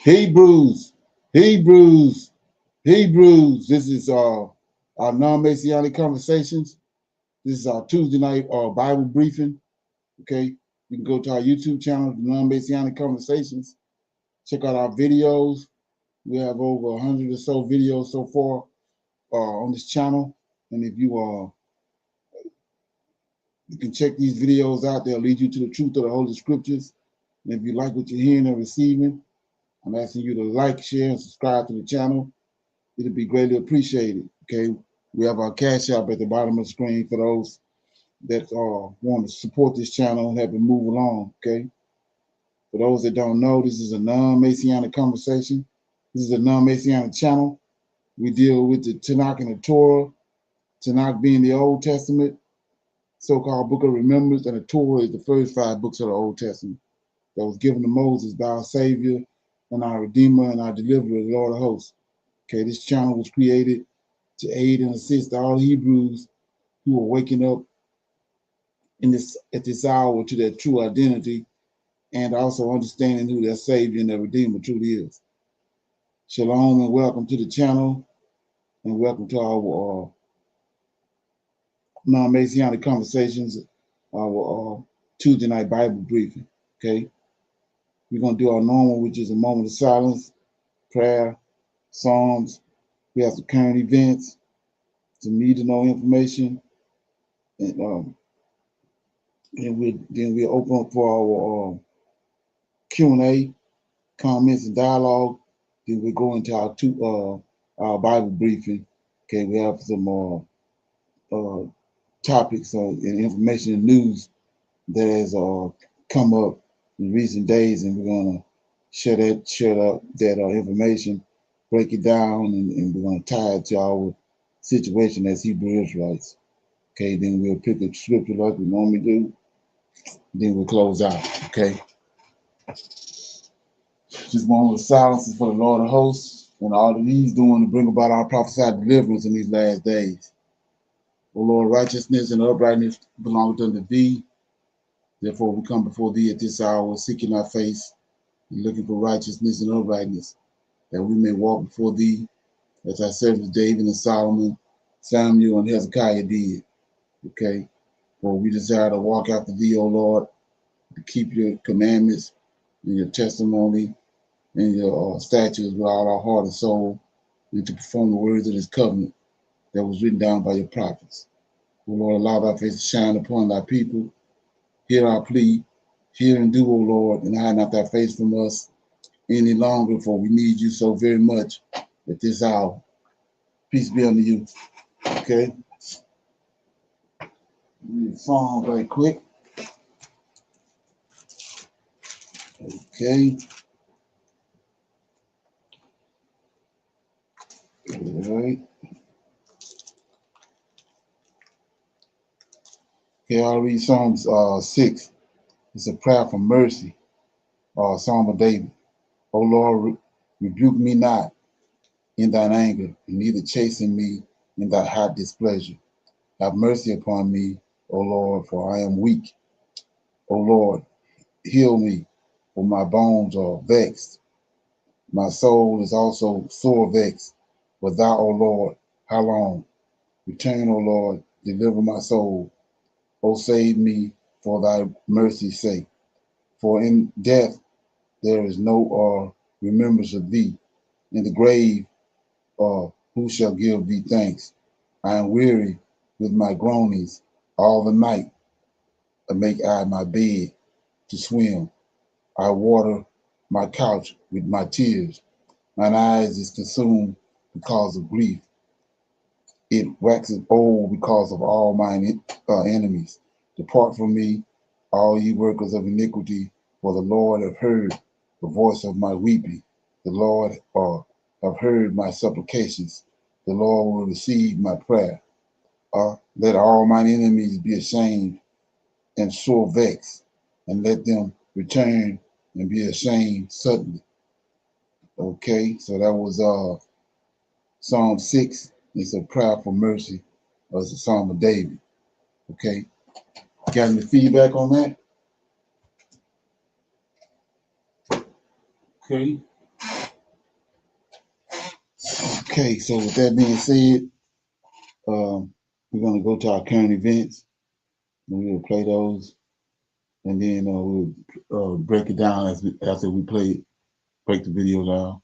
Hebrews, Hebrews, Hebrews. This is our non-Messianic Conversations. This is our Tuesday night Bible briefing. Okay, you can go to our YouTube channel, the Non-Messianic Conversations. Check out our videos. We have over 100 or so videos so far on this channel, and if you can check these videos out. They'll lead you to the truth of the Holy Scriptures. And if you like what you're hearing and receiving, I'm asking you to like, share, and subscribe to the channel. It'll be greatly appreciated. Okay, we have our cash app at the bottom of the screen for those that want to support this channel and help it move along. Okay, for those that don't know, this is a non-Messianic conversation. This is a non-Messianic channel. We deal with the Tanakh and the Torah. Tanakh being the Old Testament, so-called Book of Remembrance, and the Torah is the first 5 books of the Old Testament that was given to Moses by our Savior and our Redeemer and our Deliverer, the Lord of Hosts. Okay, this channel was created to aid and assist all Hebrews who are waking up at this hour to their true identity and also understanding who their Savior and their Redeemer truly is. Shalom and welcome to the channel and welcome to our non-Messianic Conversations, our Tuesday night Bible briefing. Okay, we're going to do our normal, which is a moment of silence, prayer, Psalms. We have some current events, some need to know information, and then we'll open up for our Q&A, comments and dialogue. Then we go into our Bible briefing. Okay, we have some topics and information and news that has come up in recent days, and we're gonna share that information, break it down, and we're gonna tie it to our situation as Hebrew Israelites. Okay, then we'll pick a scripture like we normally do. Then we'll close out. Okay. Just moment of silence is for the Lord of hosts and all that he's doing to bring about our prophesied deliverance in these last days. O Lord, righteousness and uprightness belong unto thee. Therefore, we come before thee at this hour, seeking our face and looking for righteousness and uprightness, that we may walk before thee as our servants David and Solomon, Samuel and Hezekiah did. Okay. For we desire to walk after thee, O Lord, to keep your commandments and your testimony and your statutes with all our heart and soul, and to perform the words of this covenant that was written down by your prophets. O Lord, allow thy face to shine upon thy people. Hear our plea. Hear and do, O Lord, and hide not thy face from us any longer, for we need you so very much at this hour. Peace be unto you. Okay. Read the song very quick. Okay. All right. Okay, I'll read Psalms 6. It's a prayer for mercy. Psalm of David. O Lord, rebuke me not in thine anger, and neither chasten me in thy hot displeasure. Have mercy upon me, O Lord, for I am weak. O Lord, heal me, for my bones are vexed. My soul is also sore vexed. But thou, O Lord, how long? Return, O Lord, deliver my soul. O save me for thy mercy's sake. For in death there is no remembrance of thee. In the grave, who shall give thee thanks? I am weary with my groanings all the night. I make I my bed to swim. I water my couch with my tears. Mine eyes is consumed because of grief. It waxes old because of all mine enemies. Depart from me, all ye workers of iniquity, for the Lord hath heard the voice of my weeping. The Lord have heard my supplications. The Lord will receive my prayer. Let all mine enemies be ashamed and sore vexed, and let them return and be ashamed suddenly. Okay, so that was Psalm 6. It's a prayer for mercy. It's a Psalm of David. Okay, got any feedback on that? Okay, Okay, so with that being said, we're going to go to our current events, and we'll play those, and then we'll break it down after we break the video down.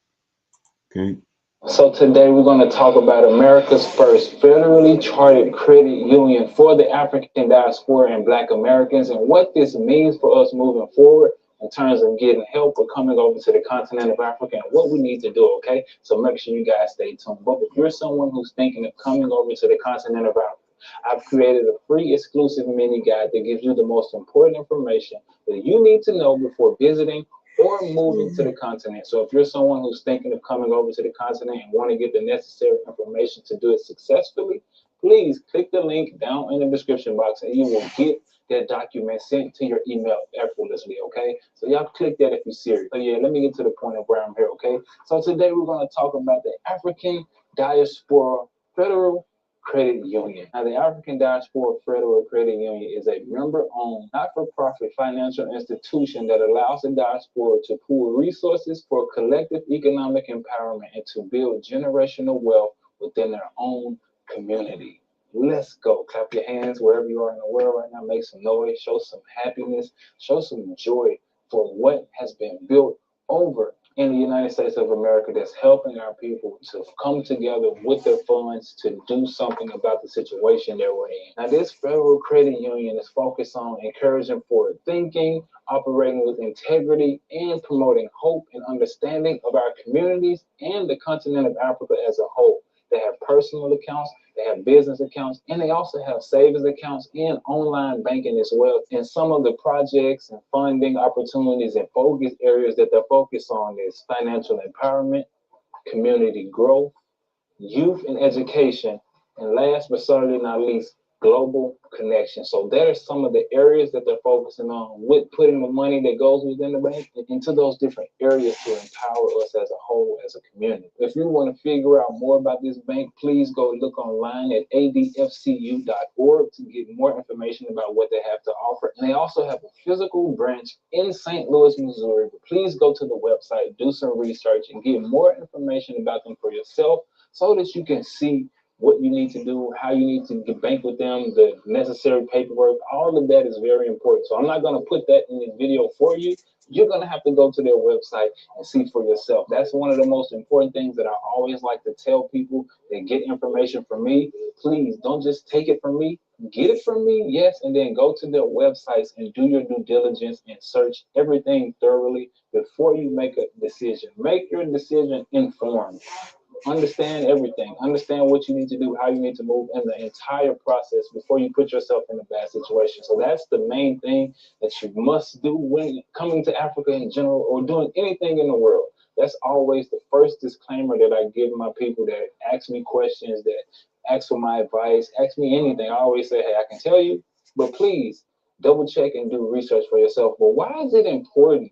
Okay. So today we're going to talk about America's first federally chartered credit union for the African diaspora and Black Americans, and what this means for us moving forward in terms of getting help or coming over to the continent of Africa and what we need to do, okay? So make sure you guys stay tuned. But if you're someone who's thinking of coming over to the continent of Africa, I've created a free exclusive mini guide that gives you the most important information that you need to know before visiting or moving to the continent. So if you're someone who's thinking of coming over to the continent and want to get the necessary information to do it successfully, please click the link down in the description box and you will get that document sent to your email effortlessly, okay? So y'all click that if you're serious. So yeah, let me get to the point of where I'm here, okay? So today we're going to talk about the African Diaspora Federal Credit Union. Now, the African Diaspora Federal Credit Union is a member-owned, not-for-profit financial institution that allows the diaspora to pool resources for collective economic empowerment and to build generational wealth within their own community. Let's go. Clap your hands wherever you are in the world right now. Make some noise. Show some happiness. Show some joy for what has been built over in the United States of America that's helping our people to come together with their funds to do something about the situation that we're in. Now, this federal credit union is focused on encouraging forward thinking, operating with integrity, and promoting hope and understanding of our communities and the continent of Africa as a whole. They have personal accounts, they have business accounts, and they also have savings accounts and online banking as well. And some of the projects and funding opportunities and focus areas that they're focused on is financial empowerment, community growth, youth and education, and last but certainly not least, global connection. So that are some of the areas that they're focusing on with putting the money that goes within the bank into those different areas to empower us as a whole, as a community. If you want to figure out more about this bank, please go look online at adfcu.org to get more information about what they have to offer. And they also have a physical branch in St. Louis, Missouri. But please go to the website, do some research, and get more information about them for yourself so that you can see what you need to do, how you need to bank with them, the necessary paperwork. All of that is very important. So I'm not going to put that in this video for you. You're going to have to go to their website and see for yourself. That's one of the most important things that I always like to tell people that get information from me. Please don't just take it from me. Get it from me, yes, and then go to their websites and do your due diligence and search everything thoroughly before you make a decision. Make your decision informed. Understand everything. Understand what you need to do, how you need to move in the entire process before you put yourself in a bad situation. So that's the main thing that you must do when coming to Africa in general or doing anything in the world. That's always the first disclaimer that I give my people that ask me questions, that ask for my advice, ask me anything. I always say, hey, I can tell you, but please double check and do research for yourself. But why is it important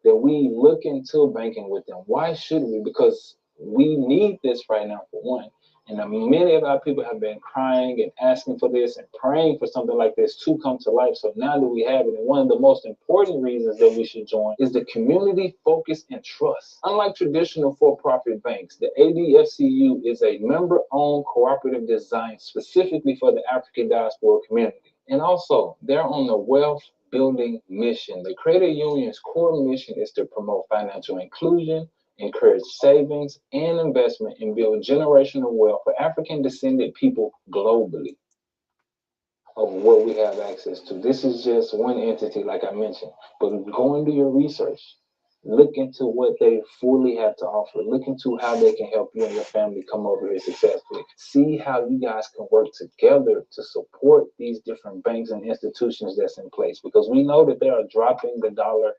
that we look into banking with them? Why should we? Because we need this right now, for one. And many of our people have been crying and asking for this and praying for something like this to come to life. So now that we have it, and one of the most important reasons that we should join is the community focus and trust. Unlike traditional for-profit banks, the ADFCU is a member-owned cooperative designed specifically for the African diaspora community. And also, they're on the wealth building mission. The credit union's core mission is to promote financial inclusion, encourage savings and investment, and build generational wealth for African descended people globally of what we have access to. This is just one entity, like I mentioned, but go and do your research. Look into what they fully have to offer. Look into how they can help you and your family come over here successfully. See how you guys can work together to support these different banks and institutions that's in place, because we know that they are dropping the dollar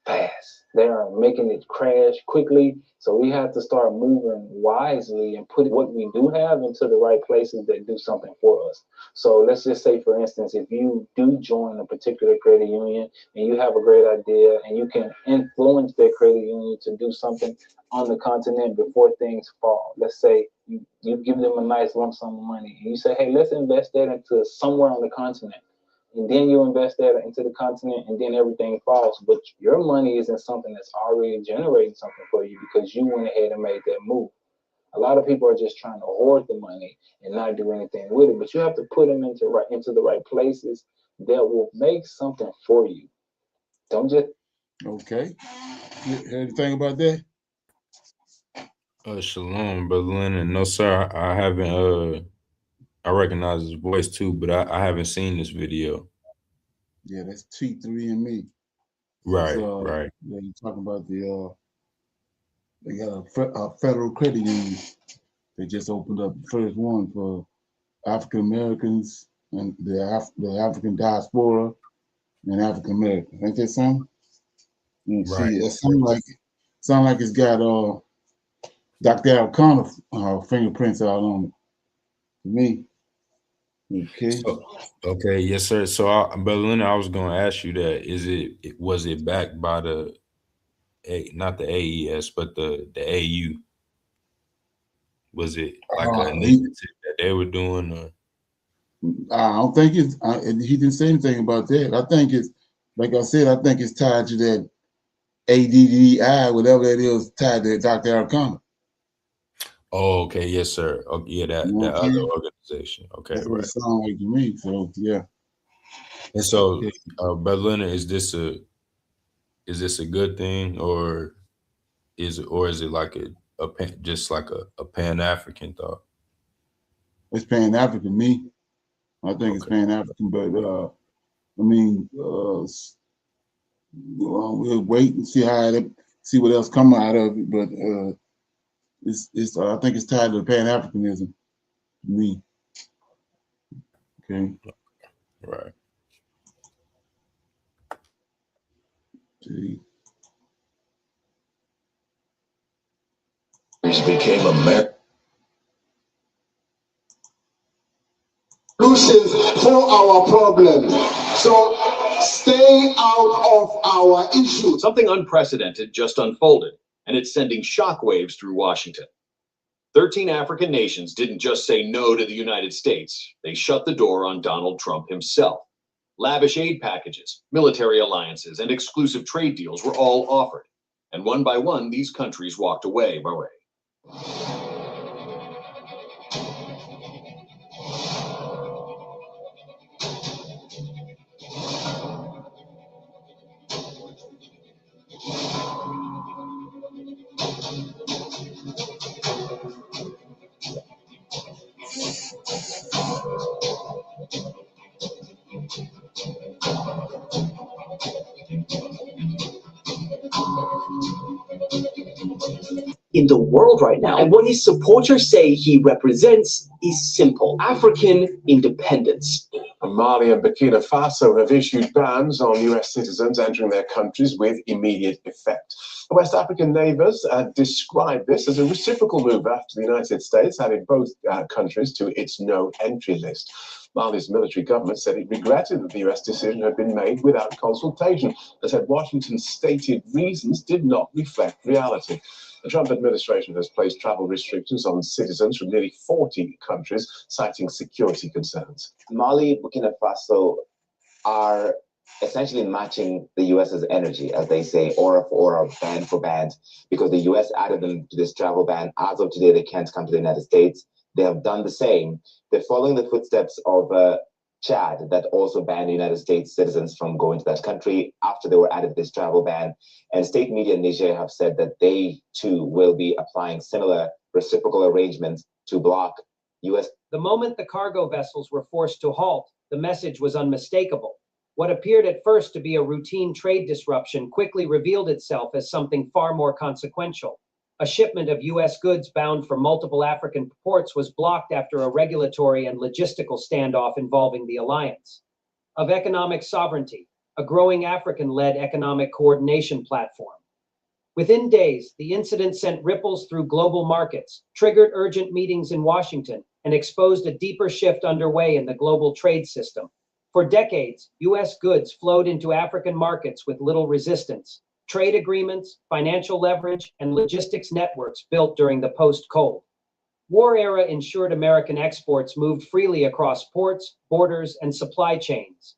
fast. They are making it crash quickly. So we have to start moving wisely and put what we do have into the right places that do something for us. So let's just say, for instance, if you do join a particular credit union and you have a great idea and you can influence that credit union to do something on the continent before things fall. Let's say you give them a nice lump sum of money and you say, hey, let's invest that into somewhere on the continent, and then you invest that into the continent, and then everything falls. But your money isn't something that's already generating something for you because you went ahead and made that move. A lot of people are just trying to hoard the money and not do anything with it. But you have to put them into the right places that will make something for you. Don't just Okay. You heard anything about that? Shalom, brother Leonard. No, sir, I haven't. I recognize his voice too, but I haven't seen this video. Yeah, that's T3 and me. Right, right. Yeah, you're talking about they got a federal credit union. They just opened up the first one for African Americans and the African diaspora and African Americans. Ain't that something? You Right. see, it sound like it's got Dr. O'Connor fingerprints out on it. To me. Okay. Okay, yes, sir. So, Brother Leonard, I was going to ask you that. Was it backed by not the AES, but the AU? Was it like an initiative that they were doing? Or? I don't think he didn't say anything about that. I think it's, like I said, I think it's tied to that ADDI, whatever that is, tied to Dr. O'Connor. Oh, okay, yes, sir. Oh, yeah, that other organization. Okay, that's what right. it sounds like to me. So yeah. And so, Brother Leonard, is this a good thing, or is it like just like a Pan-African thought? It's Pan-African, me. I think it's Pan-African, but I mean, we'll wait and see see what else come out of it. But it's I think it's tied to Pan-Africanism. Me. Okay. Right. See. Became American. Solutions for our problem. So stay out of our issue. Something unprecedented just unfolded, and it's sending shockwaves through Washington. 13 African nations didn't just say no to the United States. They shut the door on Donald Trump himself. Lavish aid packages, military alliances, and exclusive trade deals were all offered. And one by one, these countries walked away. In the world right now. And what his supporters say he represents is simple: African independence. Mali and Burkina Faso have issued bans on US citizens entering their countries with immediate effect. The West African neighbors described this as a reciprocal move after the United States added both countries to its no-entry list. Mali's military government said it regretted that the US decision had been made without consultation, but said Washington's stated reasons did not reflect reality. The Trump administration has placed travel restrictions on citizens from nearly 40 countries, citing security concerns. Mali, Burkina Faso are essentially matching the US's energy, as they say, aura for aura, band for band, because the US added them to this travel ban. As of today, they can't come to the United States. They have done the same. They're following the footsteps of Chad, that also banned United States citizens from going to that country after they were added this travel ban. And state media in Niger have said that they too will be applying similar reciprocal arrangements to block US. The moment the cargo vessels were forced to halt, the message was unmistakable. What appeared at first to be a routine trade disruption quickly revealed itself as something far more consequential. A shipment of US goods bound for multiple African ports was blocked after a regulatory and logistical standoff involving the alliance. Of economic sovereignty, a growing African-led economic coordination platform. Within days, the incident sent ripples through global markets, triggered urgent meetings in Washington, and exposed a deeper shift underway in the global trade system. For decades, US goods flowed into African markets with little resistance. Trade agreements, financial leverage, and logistics networks built during the post-Cold War era ensured American exports moved freely across ports, borders, and supply chains.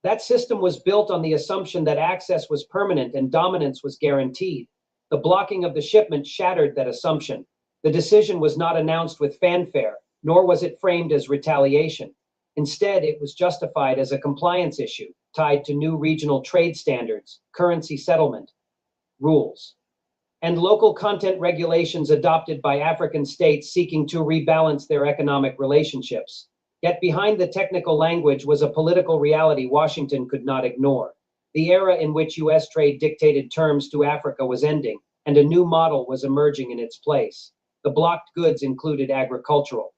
That system was built on the assumption that access was permanent and dominance was guaranteed. The blocking of the shipment shattered that assumption. The decision was not announced with fanfare, nor was it framed as retaliation. Instead, it was justified as a compliance issue tied to new regional trade standards, currency settlement rules, and local content regulations adopted by African states seeking to rebalance their economic relationships. Yet behind the technical language was a political reality Washington could not ignore. The era in which U.S. trade dictated terms to Africa was ending, and a new model was emerging in its place. The blocked goods included agricultural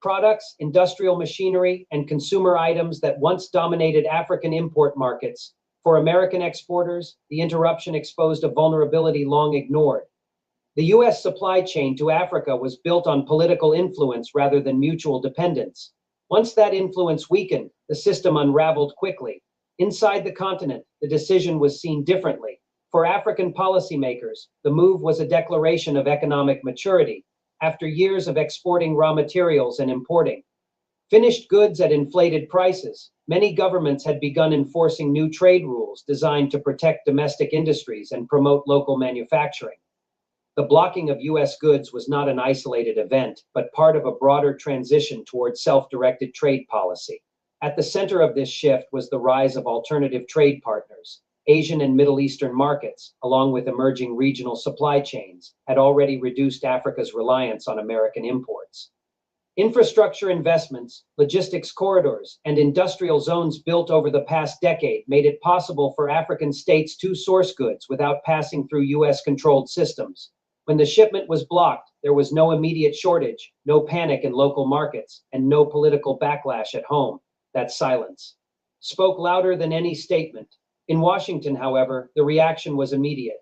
products, industrial machinery, and consumer items that once dominated African import markets. For American exporters, the interruption exposed a vulnerability long ignored. The U.S. supply chain to Africa was built on political influence rather than mutual dependence. Once that influence weakened, the system unraveled quickly. Inside the continent, the decision was seen differently. For African policymakers, the move was a declaration of economic maturity. After years of exporting raw materials and importing finished goods at inflated prices, many governments had begun enforcing new trade rules designed to protect domestic industries and promote local manufacturing. The blocking of U.S. goods was not an isolated event, but part of a broader transition toward self-directed trade policy. At the center of this shift was the rise of alternative trade partners. Asian and Middle Eastern markets, along with emerging regional supply chains, had already reduced Africa's reliance on American imports. Infrastructure investments, logistics corridors, and industrial zones built over the past decade made it possible for African states to source goods without passing through U.S.-controlled systems. When the shipment was blocked, there was no immediate shortage, no panic in local markets, and no political backlash at home. That silence spoke louder than any statement. In Washington, however, the reaction was immediate.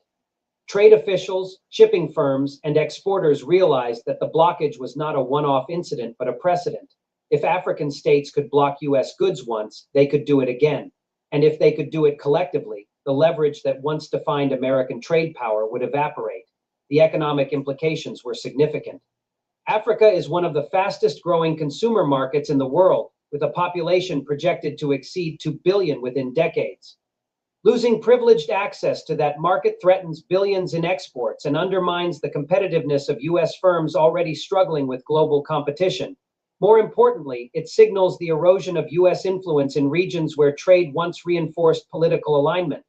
Trade officials, shipping firms, and exporters realized that the blockage was not a one-off incident, but a precedent. If African states could block U.S. goods once, they could do it again. And if they could do it collectively, the leverage that once defined American trade power would evaporate. The economic implications were significant. Africa is one of the fastest-growing consumer markets in the world, with a population projected to exceed 2 billion within decades. Losing privileged access to that market threatens billions in exports and undermines the competitiveness of U.S. firms already struggling with global competition. More importantly, it signals the erosion of U.S. influence in regions where trade once reinforced political alignment,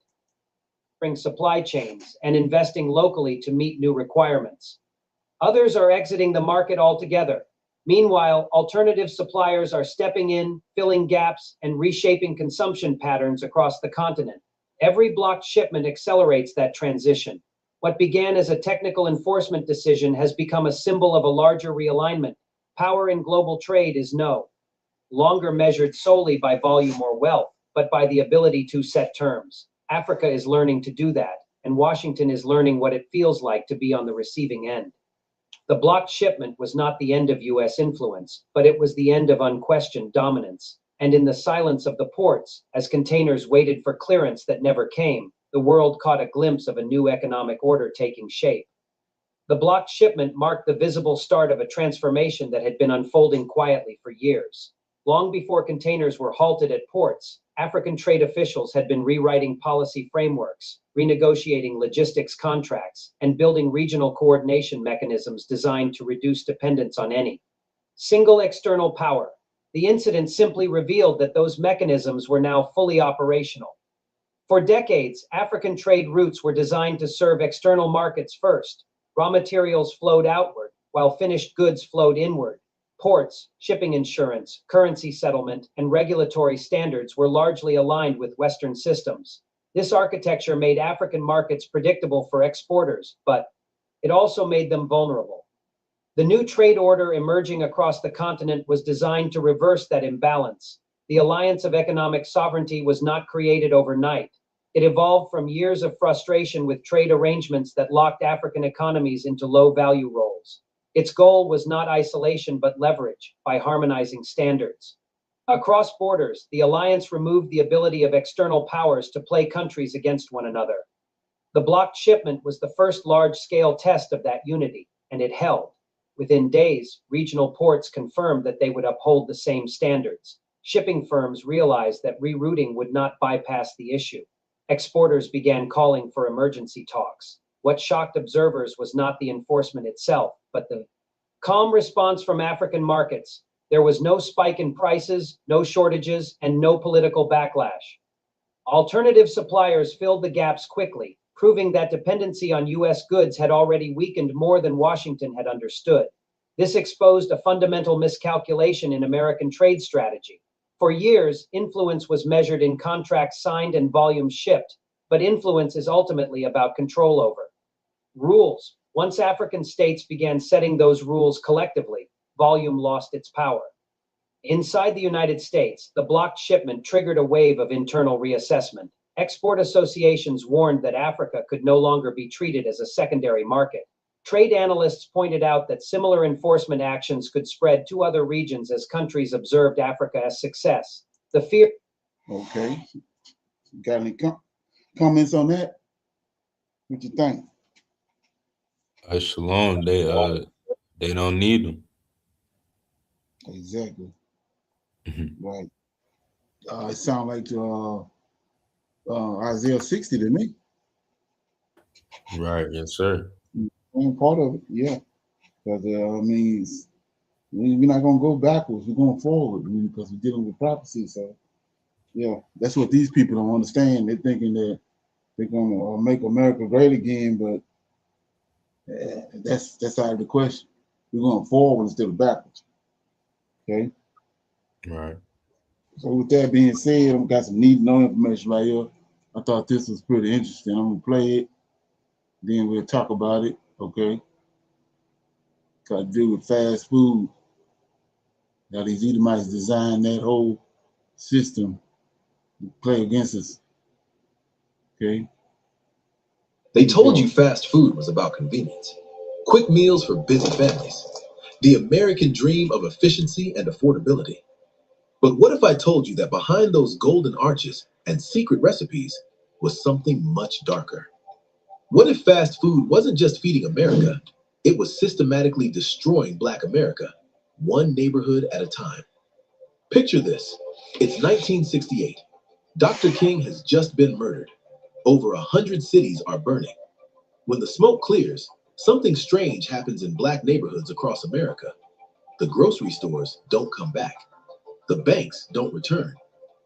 supply chains, and investing locally to meet new requirements. Others are exiting the market altogether. Meanwhile, alternative suppliers are stepping in, filling gaps, and reshaping consumption patterns across the continent. Every blocked shipment accelerates that transition. What began as a technical enforcement decision has become a symbol of a larger realignment. Power in global trade is no longer measured solely by volume or wealth, but by the ability to set terms. Africa is learning to do that, and Washington is learning what it feels like to be on the receiving end. The blocked shipment was not the end of U.S. influence, but it was the end of unquestioned dominance. And in the silence of the ports, as containers waited for clearance that never came, the world caught a glimpse of a new economic order taking shape. The blocked shipment marked the visible start of a transformation that had been unfolding quietly for years. Long before containers were halted at ports, African trade officials had been rewriting policy frameworks, renegotiating logistics contracts, and building regional coordination mechanisms designed to reduce dependence on any single external power. The incident simply revealed that those mechanisms were now fully operational. For decades, African trade routes were designed to serve external markets first. Raw materials flowed outward, while finished goods flowed inward. Ports, shipping insurance, currency settlement, and regulatory standards were largely aligned with Western systems. This architecture made African markets predictable for exporters, but it also made them vulnerable. The new trade order emerging across the continent was designed to reverse that imbalance. The alliance of economic sovereignty was not created overnight. It evolved from years of frustration with trade arrangements that locked African economies into low-value roles. Its goal was not isolation but leverage by harmonizing standards. Across borders, the alliance removed the ability of external powers to play countries against one another. The blocked shipment was the first large-scale test of that unity, and it held. Within days, regional ports confirmed that they would uphold the same standards. Shipping firms realized that rerouting would not bypass the issue. Exporters began calling for emergency talks. What shocked observers was not the enforcement itself, but the calm response from African markets. There was no spike in prices, no shortages, and no political backlash. Alternative suppliers filled the gaps quickly, proving that dependency on U.S. goods had already weakened more than Washington had understood. This exposed a fundamental miscalculation in American trade strategy. For years, influence was measured in contracts signed and volumes shipped, but influence is ultimately about control over rules. Once African states began setting those rules collectively, volume lost its power. Inside the United States, the blocked shipment triggered a wave of internal reassessment. Export associations warned that Africa could no longer be treated as a secondary market. Trade analysts pointed out that similar enforcement actions could spread to other regions as countries observed Africa as success. The fear. Okay. Got any comments on that? What you think? Shalom, they don't need them. Exactly. Right. It sounds like Isaiah 60 to me. Right, yes, sir. One part of it, yeah. Because we're not gonna go backwards. We're going forward because we're dealing with prophecy. So, yeah, that's what these people don't understand. They're thinking that they're gonna make America great again, but that's out of the question. We're going forward instead of backwards. Okay. Right. So with that being said, I've got some neat information right here. I thought this was pretty interesting. I'm gonna play it, then we'll talk about it. Okay. Got to do with fast food. Now these Edomites designed that whole system to play against us. Okay. They told you fast food was about convenience. Quick meals for busy families. The American dream of efficiency and affordability. But what if I told you that behind those golden arches and secret recipes was something much darker? What if fast food wasn't just feeding America, it was systematically destroying Black America, one neighborhood at a time? Picture this. It's 1968. Dr. King has just been murdered. Over 100 cities are burning. When the smoke clears, something strange happens in Black neighborhoods across America. The grocery stores don't come back. The banks don't return.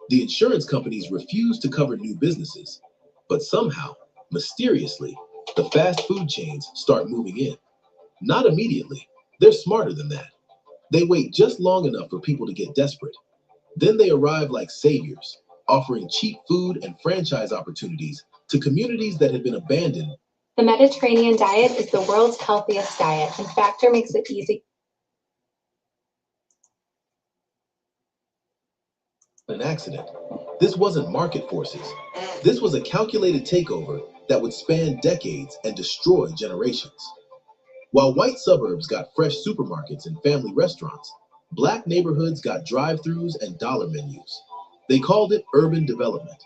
The insurance companies refuse to cover new businesses. But somehow, mysteriously, the fast food chains start moving in. Not immediately. They're smarter than that. They wait just long enough for people to get desperate. Then they arrive like saviors, offering cheap food and franchise opportunities to communities that had been abandoned. The Mediterranean diet is the world's healthiest diet, and Factor makes it easy. An accident. This wasn't market forces. This was a calculated takeover that would span decades and destroy generations. While white suburbs got fresh supermarkets and family restaurants, Black neighborhoods got drive-thrus and dollar menus. They called it urban development.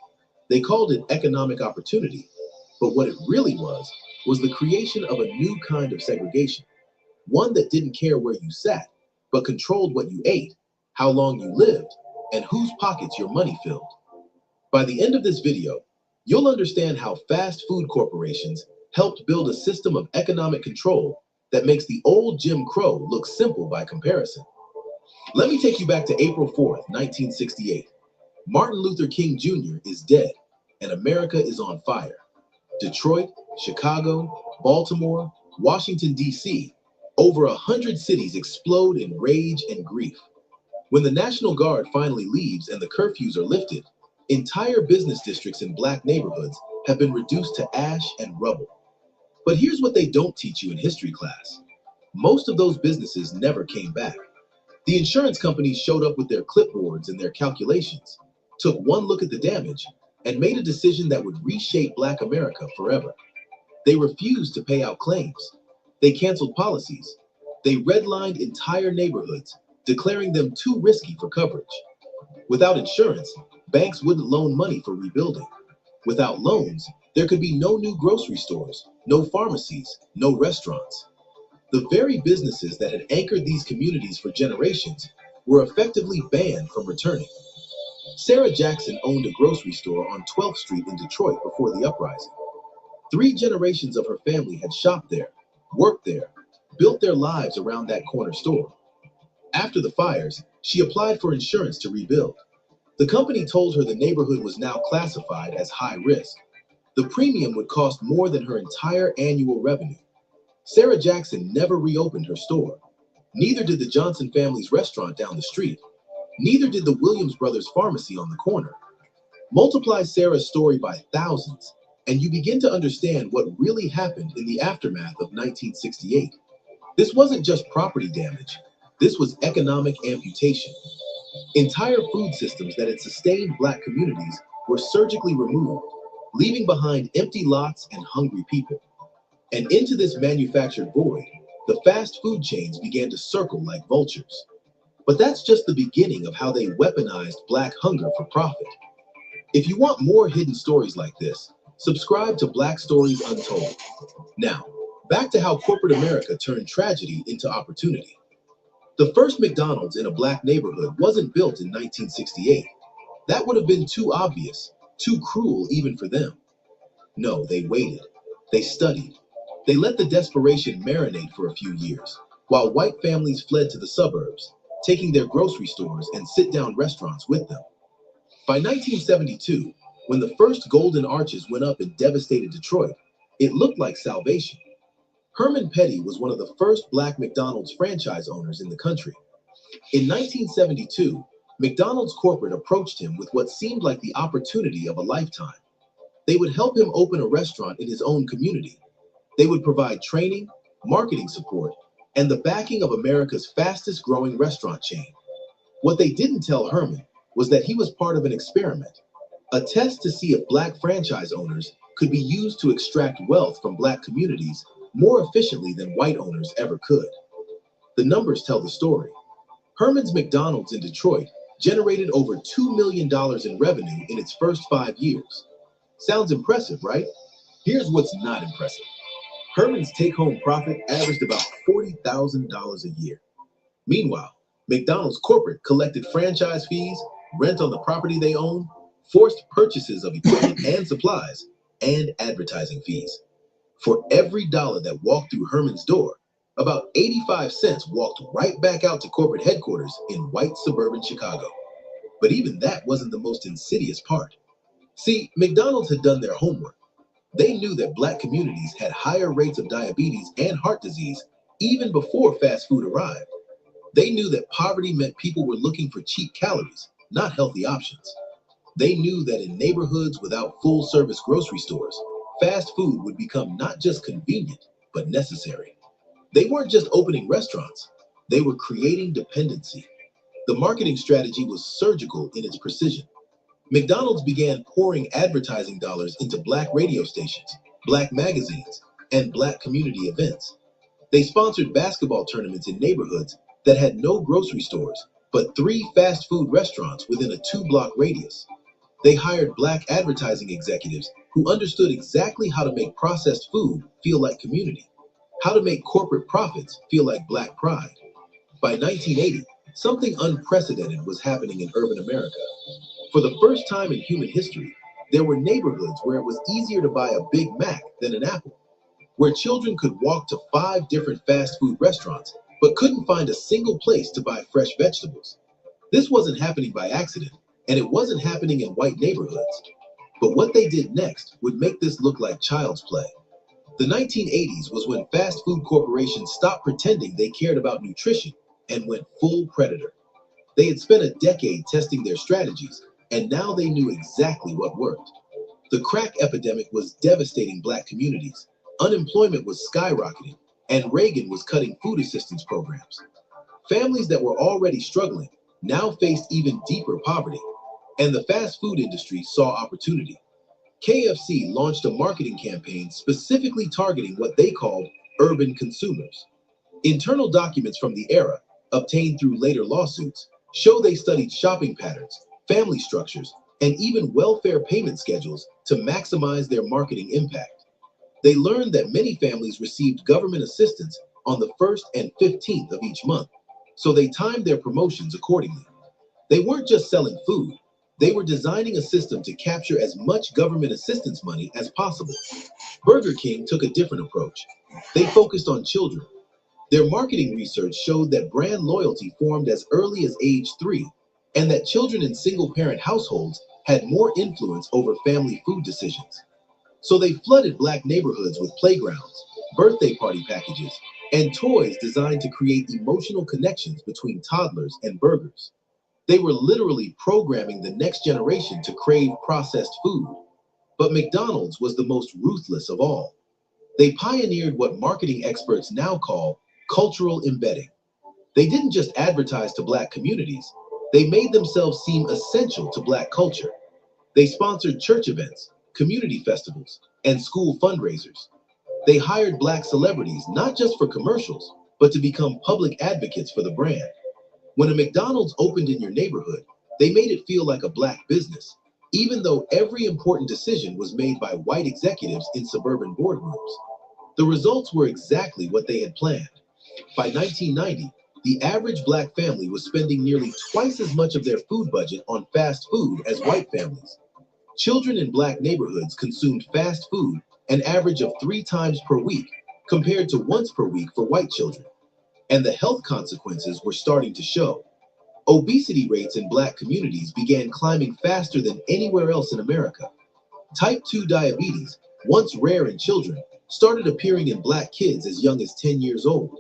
They called it economic opportunity. But what it really was the creation of a new kind of segregation. One that didn't care where you sat, but controlled what you ate, how long you lived, and whose pockets your money filled. By the end of this video, you'll understand how fast food corporations helped build a system of economic control that makes the old Jim Crow look simple by comparison. Let me take you back to April 4th, 1968. Martin Luther King Jr. is dead, and America is on fire. Detroit, Chicago, Baltimore, Washington, D.C., over 100 cities explode in rage and grief. When the National Guard finally leaves and the curfews are lifted, entire business districts in Black neighborhoods have been reduced to ash and rubble. But here's what they don't teach you in history class. Most of those businesses never came back. The insurance companies showed up with their clipboards and their calculations, took one look at the damage, and made a decision that would reshape Black America forever. They refused to pay out claims. They canceled policies. They redlined entire neighborhoods, declaring them too risky for coverage. Without insurance, banks wouldn't loan money for rebuilding. Without loans, there could be no new grocery stores, no pharmacies, no restaurants. The very businesses that had anchored these communities for generations were effectively banned from returning. Sarah Jackson owned a grocery store on 12th Street in Detroit before the uprising. 3 generations of her family had shopped there, worked there, built their lives around that corner store. After the fires, she applied for insurance to rebuild. The company told her the neighborhood was now classified as high risk. The premium would cost more than her entire annual revenue. Sarah Jackson never reopened her store. Neither did the Johnson family's restaurant down the street. Neither did the Williams Brothers pharmacy on the corner. Multiply Sarah's story by thousands, and you begin to understand what really happened in the aftermath of 1968. This wasn't just property damage. This was economic amputation. Entire food systems that had sustained Black communities were surgically removed, leaving behind empty lots and hungry people. And into this manufactured void, the fast food chains began to circle like vultures. But that's just the beginning of how they weaponized Black hunger for profit. If you want more hidden stories like this, subscribe to Black Stories Untold. Now, back to how corporate America turned tragedy into opportunity. The first McDonald's in a Black neighborhood wasn't built in 1968. That would have been too obvious, too cruel even for them. No, they waited. They studied. They let the desperation marinate for a few years, while white families fled to the suburbs, taking their grocery stores and sit-down restaurants with them. By 1972, when the first golden arches went up in devastated Detroit, it looked like salvation. Herman Petty was one of the first Black McDonald's franchise owners in the country. In 1972, McDonald's corporate approached him with what seemed like the opportunity of a lifetime. They would help him open a restaurant in his own community. They would provide training, marketing support, and the backing of America's fastest growing restaurant chain. What they didn't tell Herman was that he was part of an experiment, a test to see if Black franchise owners could be used to extract wealth from Black communities more efficiently than white owners ever could. The numbers tell the story. Herman's McDonald's in Detroit generated over $2 million in revenue in its first 5 years. Sounds impressive, right? Here's what's not impressive. Herman's take-home profit averaged about $40,000 a year. Meanwhile, McDonald's corporate collected franchise fees, rent on the property they own, forced purchases of equipment and supplies, and advertising fees. For every dollar that walked through Herman's door, about 85 cents walked right back out to corporate headquarters in white suburban Chicago. But even that wasn't the most insidious part. See, McDonald's had done their homework. They knew that Black communities had higher rates of diabetes and heart disease even before fast food arrived. They knew that poverty meant people were looking for cheap calories, not healthy options. They knew that in neighborhoods without full-service grocery stores, fast food would become not just convenient, but necessary. They weren't just opening restaurants, they were creating dependency. The marketing strategy was surgical in its precision. McDonald's began pouring advertising dollars into Black radio stations, Black magazines, and Black community events. They sponsored basketball tournaments in neighborhoods that had no grocery stores, but 3 fast food restaurants within a 2-block radius. They hired Black advertising executives who understood exactly how to make processed food feel like community, how to make corporate profits feel like Black pride. By 1980, something unprecedented was happening in urban America. For the first time in human history, there were neighborhoods where it was easier to buy a Big Mac than an apple, where children could walk to 5 different fast food restaurants, but couldn't find a single place to buy fresh vegetables. This wasn't happening by accident, and it wasn't happening in white neighborhoods. But what they did next would make this look like child's play. The 1980s was when fast food corporations stopped pretending they cared about nutrition and went full predator. They had spent a decade testing their strategies, and now they knew exactly what worked. The crack epidemic was devastating Black communities. Unemployment was skyrocketing, and Reagan was cutting food assistance programs. Families that were already struggling now faced even deeper poverty, and the fast food industry saw opportunity. KFC launched a marketing campaign specifically targeting what they called urban consumers. Internal documents from the era, obtained through later lawsuits, show they studied shopping patterns, family structures, and even welfare payment schedules to maximize their marketing impact. They learned that many families received government assistance on the 1st and 15th of each month, so they timed their promotions accordingly. They weren't just selling food, They were designing a system to capture as much government assistance money as possible. Burger King took a different approach. They focused on children. Their marketing research showed that brand loyalty formed as early as age 3, and that children in single-parent households had more influence over family food decisions. So they flooded Black neighborhoods with playgrounds, birthday party packages, and toys designed to create emotional connections between toddlers and burgers. They were literally programming the next generation to crave processed food. But McDonald's was the most ruthless of all. They pioneered what marketing experts now call cultural embedding. They didn't just advertise to Black communities, they made themselves seem essential to Black culture. They sponsored church events, community festivals, and school fundraisers. They hired Black celebrities not just for commercials, but to become public advocates for the brand. When a McDonald's opened in your neighborhood, they made it feel like a Black business, even though every important decision was made by white executives in suburban boardrooms. The results were exactly what they had planned. By 1990, the average Black family was spending nearly twice as much of their food budget on fast food as white families. Children in Black neighborhoods consumed fast food an average of 3 times per week, compared to once per week for white children. And the health consequences were starting to show. Obesity rates in Black communities began climbing faster than anywhere else in America. Type 2 diabetes, once rare in children, started appearing in Black kids as young as 10 years old.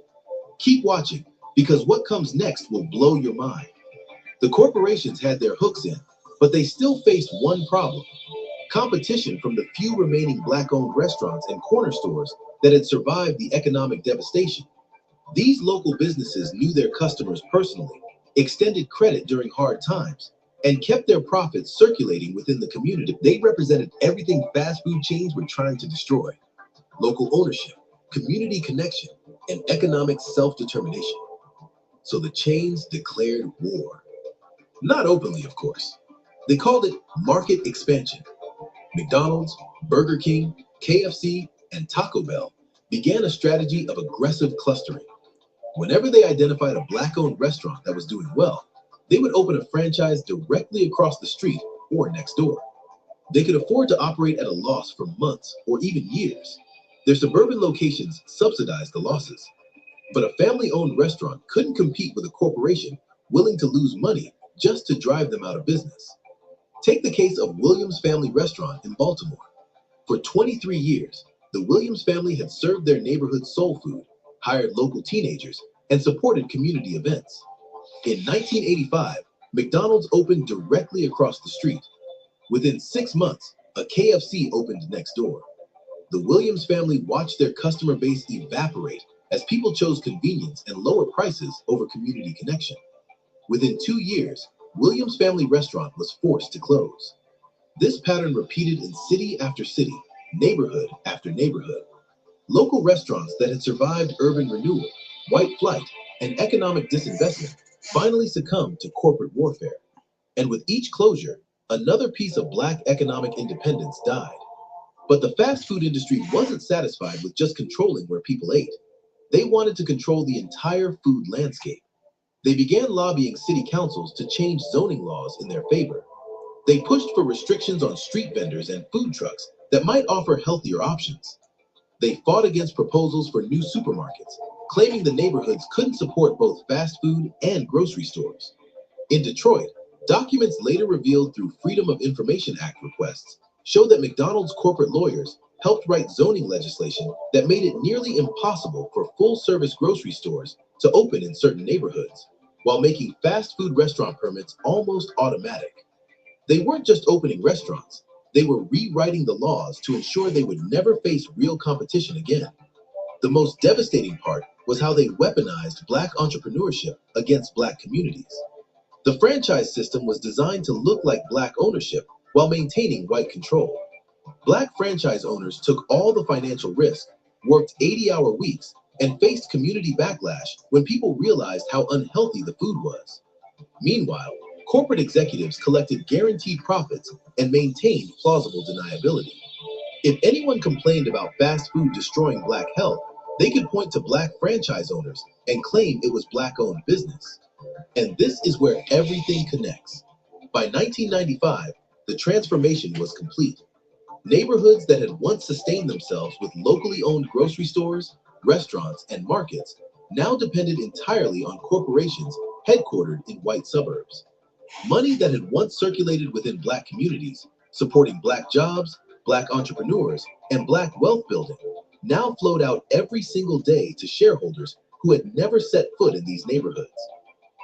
Keep watching, because what comes next will blow your mind. The corporations had their hooks in, but they still faced one problem: competition from the few remaining Black-owned restaurants and corner stores that had survived the economic devastation. These local businesses knew their customers personally, extended credit during hard times, and kept their profits circulating within the community. They represented everything fast food chains were trying to destroy: local ownership, community connection, and economic self-determination. So the chains declared war. Not openly, of course. They called it market expansion. McDonald's, Burger King, KFC, and Taco Bell began a strategy of aggressive clustering. Whenever they identified a Black-owned restaurant that was doing well, they would open a franchise directly across the street or next door. They could afford to operate at a loss for months or even years. Their suburban locations subsidized the losses. But a family-owned restaurant couldn't compete with a corporation willing to lose money just to drive them out of business. Take the case of Williams Family Restaurant in Baltimore. For 23 years, the Williams family had served their neighborhood soul food, hired local teenagers, and supported community events. In 1985, McDonald's opened directly across the street. Within 6 months, a KFC opened next door. The Williams family watched their customer base evaporate as people chose convenience and lower prices over community connection. Within 2 years, Williams Family Restaurant was forced to close. This pattern repeated in city after city, neighborhood after neighborhood. Local restaurants that had survived urban renewal, white flight, and economic disinvestment finally succumbed to corporate warfare. And with each closure, another piece of Black economic independence died. But the fast food industry wasn't satisfied with just controlling where people ate. They wanted to control the entire food landscape. They began lobbying city councils to change zoning laws in their favor. They pushed for restrictions on street vendors and food trucks that might offer healthier options. They fought against proposals for new supermarkets, claiming the neighborhoods couldn't support both fast food and grocery stores. In Detroit, documents later revealed through Freedom of Information Act requests show that McDonald's corporate lawyers helped write zoning legislation that made it nearly impossible for full-service grocery stores to open in certain neighborhoods, while making fast food restaurant permits almost automatic. They weren't just opening restaurants, they were rewriting the laws to ensure they would never face real competition again. The most devastating part was how they weaponized Black entrepreneurship against Black communities. The franchise system was designed to look like Black ownership while maintaining white control. Black franchise owners took all the financial risk, worked 80-hour weeks, and faced community backlash when people realized how unhealthy the food was. Meanwhile, corporate executives collected guaranteed profits and maintained plausible deniability. If anyone complained about fast food destroying Black health, they could point to Black franchise owners and claim it was Black-owned business. And this is where everything connects. By 1995, the transformation was complete. Neighborhoods that had once sustained themselves with locally owned grocery stores, restaurants, and markets now depended entirely on corporations headquartered in white suburbs. Money that had once circulated within Black communities, supporting Black jobs, Black entrepreneurs, and Black wealth building, now flowed out every single day to shareholders who had never set foot in these neighborhoods.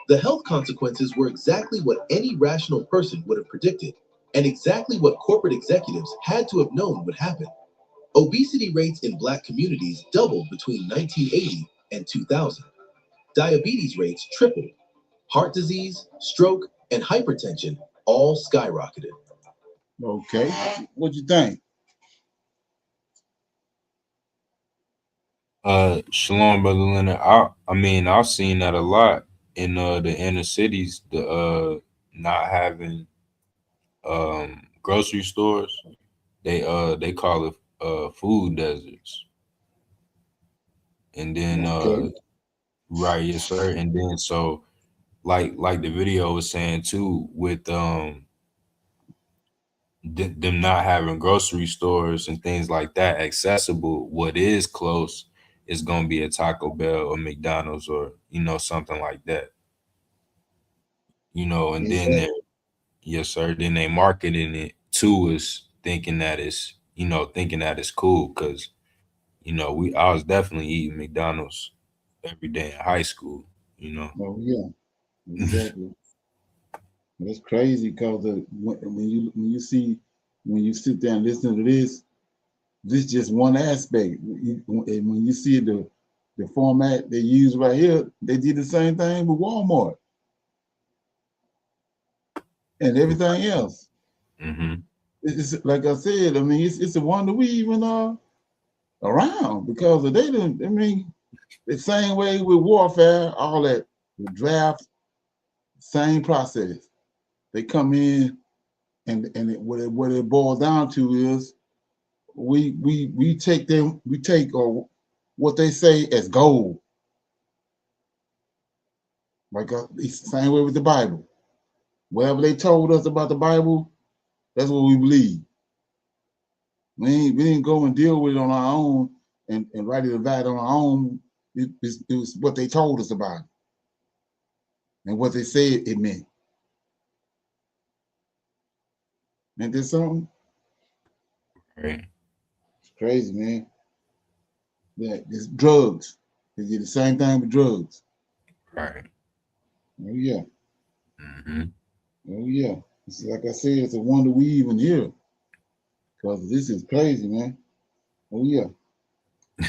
The health consequences were exactly what any rational person would have predicted, and exactly what corporate executives had to have known would happen. Obesity rates in Black communities doubled between 1980 and 2000. Diabetes rates tripled. Heart disease, stroke, and hypertension all skyrocketed. Okay, what you think? Shalom, brother Leonard. I mean, I've seen that a lot in the inner cities, the not having grocery stores. They call it food deserts. And then Okay, right, yes, sir. And then so like the video was saying too, with them not having grocery stores and things like that accessible, what is close is gonna be a Taco Bell or McDonald's or something like that. And then exactly. yes, sir. Then they marketing it to us, thinking that it's cool because I was definitely eating McDonald's every day in high school. Oh yeah, exactly. That's crazy because when you sit there and listen to this just one aspect. And when you see the format they use right here, they did the same thing with Walmart and everything else. Mm-hmm. It's like I said. I mean, it's a wonder we even around because they didn't. I mean, the same way with warfare, all that the draft, same process. They come in what it boils down to is we take what they say as gold. Like it's the same way with the Bible. Whatever they told us about the Bible, that's what we believe. We didn't go and deal with it on our own and write it about on our own. It was what they told us about it and what they said it meant. Ain't this something? Right. It's crazy, man. Yeah, it's drugs. They did the same thing with drugs. Right. Oh yeah. Mm-hmm. Oh yeah. It's like I said, it's a wonder we even here. Because this is crazy, man. Oh yeah.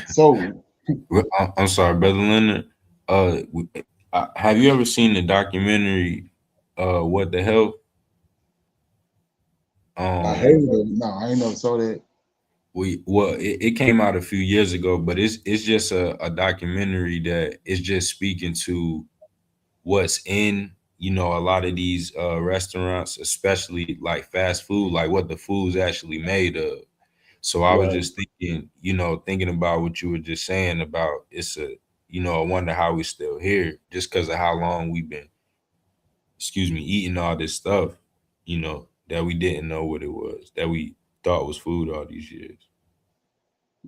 So Well, I'm sorry, brother Leonard. Have you ever seen the documentary What the Hell? I heard Um, of it. No, I ain't never saw that. it came out a few years ago, but it's just a documentary that is just speaking to what's in a lot of these restaurants, especially like fast food, like what the food's actually made of. So I was Right. just thinking about what you were just saying about I wonder how we're still here just because of how long we've been, eating all this stuff, that we didn't know what it was, that we thought was food all these years.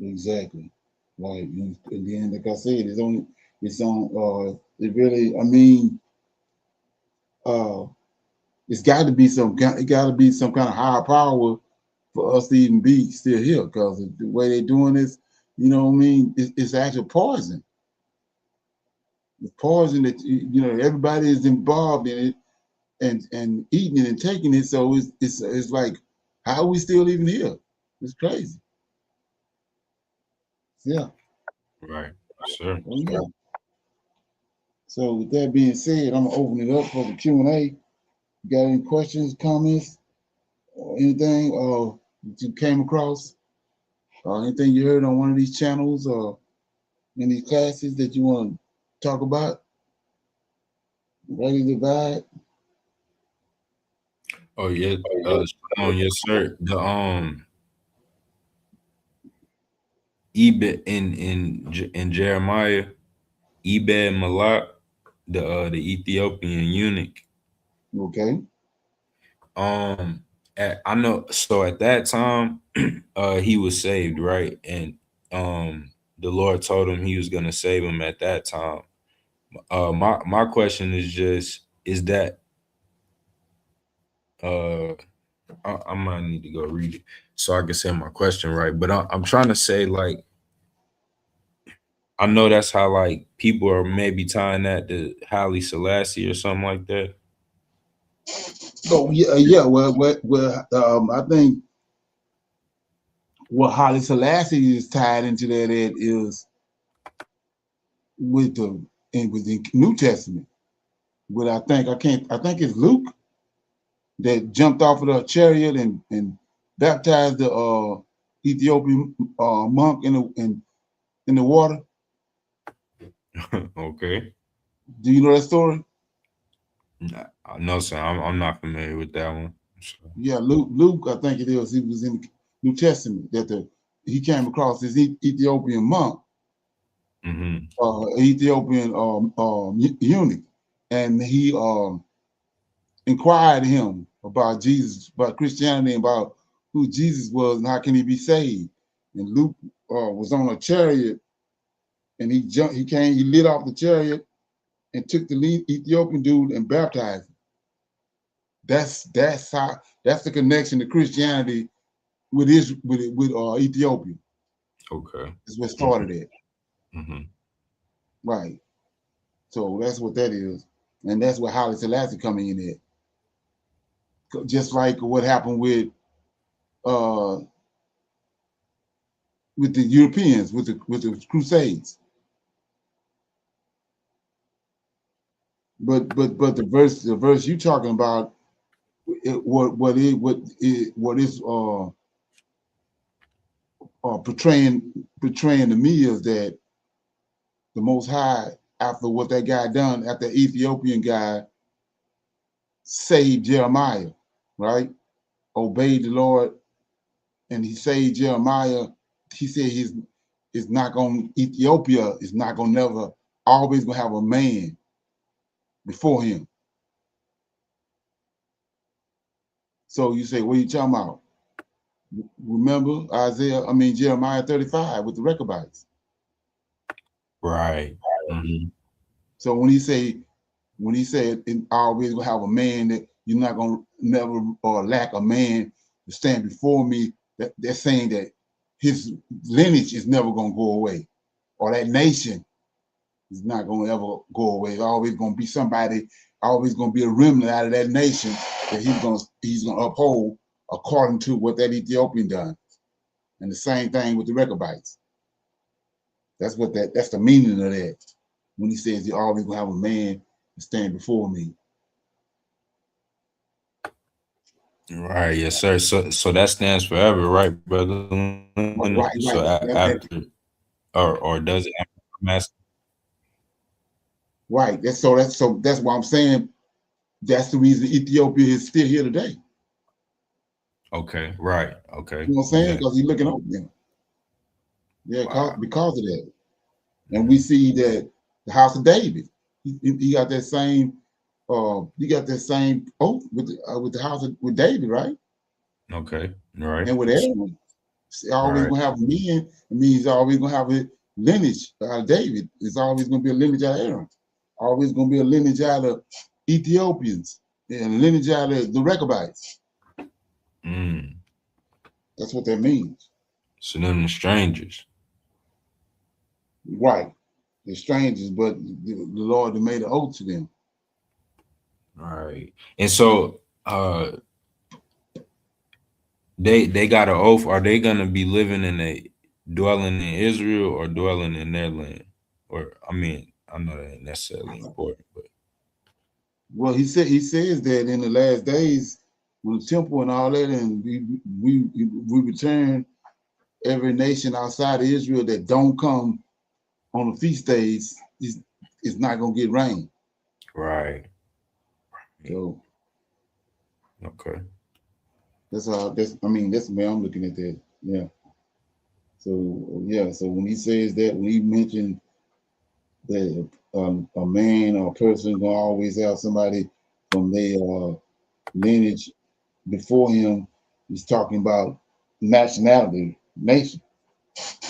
Exactly. Like and then, like I said, it really. I mean, uh, it got to be some kind of higher power for us to even be still here because the way they're doing this, what I mean, it's actual poison. It's poison that everybody is involved in it and eating it and taking it. So it's like, how are we still even here? It's crazy. Yeah. Right. Sure. Oh yeah. So with that being said, I'm gonna open it up for the Q&A. You got any questions, comments, or anything that you came across, or anything you heard on one of these channels, or any classes that you want to talk about? Ready to divide? Oh yeah. Yes, sir. The Ebed in Jeremiah, Ebed Malak, the Ethiopian eunuch. Okay. I know. So at that time, he was saved, right? And the Lord told him He was gonna save him at that time. My question is just, is that I might need to go read it so I can say my question right. But I'm trying to say, like, I know that's how, like, people are maybe tying that to Haile Selassie or something like that. So yeah. I think what Haile Selassie is tied into that is with the New Testament. But I think it's Luke that jumped off of the chariot and baptized the Ethiopian monk in the water. Okay. Do you know that story? No, sir. I'm not familiar with that one. So. Yeah, Luke, I think it is. He was in the New Testament that he came across this Ethiopian monk, Ethiopian eunuch, and he inquired him about Jesus, about Christianity, about who Jesus was and how can he be saved. And Luke was on a chariot, and he jumped. He lit off the chariot and took the Ethiopian dude and baptized him. That's the connection to Christianity with Ethiopia. Okay. That's what started it. Mm-hmm. Right. So that's what that is. And that's what Haile Selassie coming in at. Just like what happened with the Europeans, with the Crusades. But the verse you talking about, what is portraying to me is that the Most High, after what that guy done, after the Ethiopian guy saved Jeremiah, right? Obeyed the Lord, and he saved Jeremiah. He said Ethiopia is not gonna never always gonna have a man before him. So you say, what are you talking about? Remember Jeremiah 35 with the Rechabites. Right. Mm-hmm. So when he said always gonna have a man, that you're not gonna never or lack a man to stand before me, they're saying that his lineage is never gonna go away, or that nation is not gonna ever go away. There's always gonna be somebody, always gonna be a remnant out of that nation that he's gonna uphold according to what that Ethiopian done. And the same thing with the Rechabites. That's the meaning of that. When he says you're always gonna have a man to stand before me. Right. Yes, sir. So that stands forever, right, brother? Right. So after, or does it after? Right. That's why I'm saying that's the reason Ethiopia is still here today. Okay. Right. Okay. You know what I'm saying? Yeah. Because he's looking over them. Yeah, Wow. because of that. And we see that the house of David, he got that same oath with the house with David, right? Okay. Right. And with Aaron, always Right. gonna have men. It means he's always gonna have a lineage out of David. It's always gonna be a lineage out of Aaron. Always gonna be a lineage out of Ethiopians and a lineage out of the Rechabites. That's what that means. So them the strangers. Right. They're strangers, but the Lord made an oath to them. All right. And so they got an oath. Are they gonna be dwelling in Israel or dwelling in their land? Or I know that ain't necessarily important, but Well, he says that in the last days, when the temple and all that, and we return every nation outside of Israel that don't come on the feast days is not gonna get rain. right. So Okay. that's the way I'm looking at that. Yeah. So yeah, so when he says that, when he mentioned that a man or a person gonna always have somebody from their lineage before him is talking about nationality, nation. So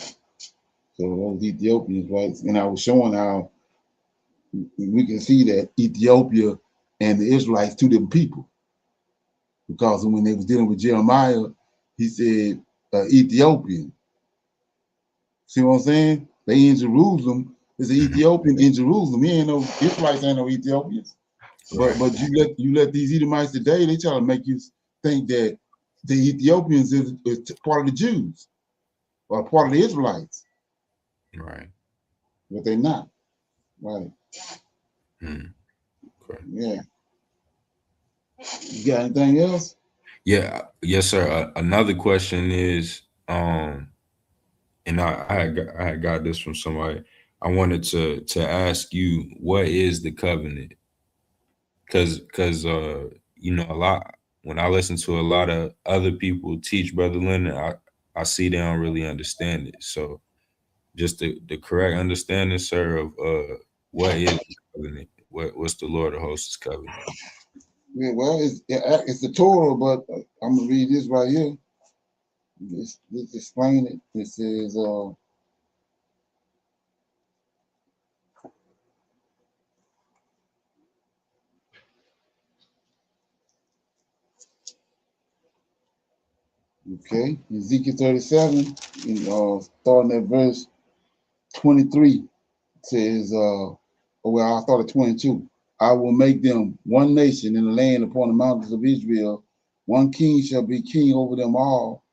those Ethiopians, right? And I was showing how we can see that Ethiopia and the Israelites, two different people. Because when they was dealing with Jeremiah, he said Ethiopian. See what I'm saying? They in Jerusalem. There's an Ethiopian in Jerusalem. He ain't no Israelites, ain't no Ethiopians. Right. But you let these Edomites today, they try to make you think that the Ethiopians is part of the Jews or part of the Israelites. Right. But they're not. Right. Okay. Yeah. You got anything else? Yeah. Yes, sir. Another question is, and I had got this from somebody. I wanted to ask you, what is the covenant? Because you know, a lot, when I listen to a lot of other people teach, Brother Leonard, I see they don't really understand it. So just the correct understanding, sir, of what is the covenant? What's the Lord of Hosts' covenant? Yeah, well, it's the Torah, but I'm gonna read this right here. Let's explain it. It says, okay, Ezekiel 37, starting at verse 23, says, well, I started 22. I will make them one nation in the land upon the mountains of Israel. One king shall be king over them all,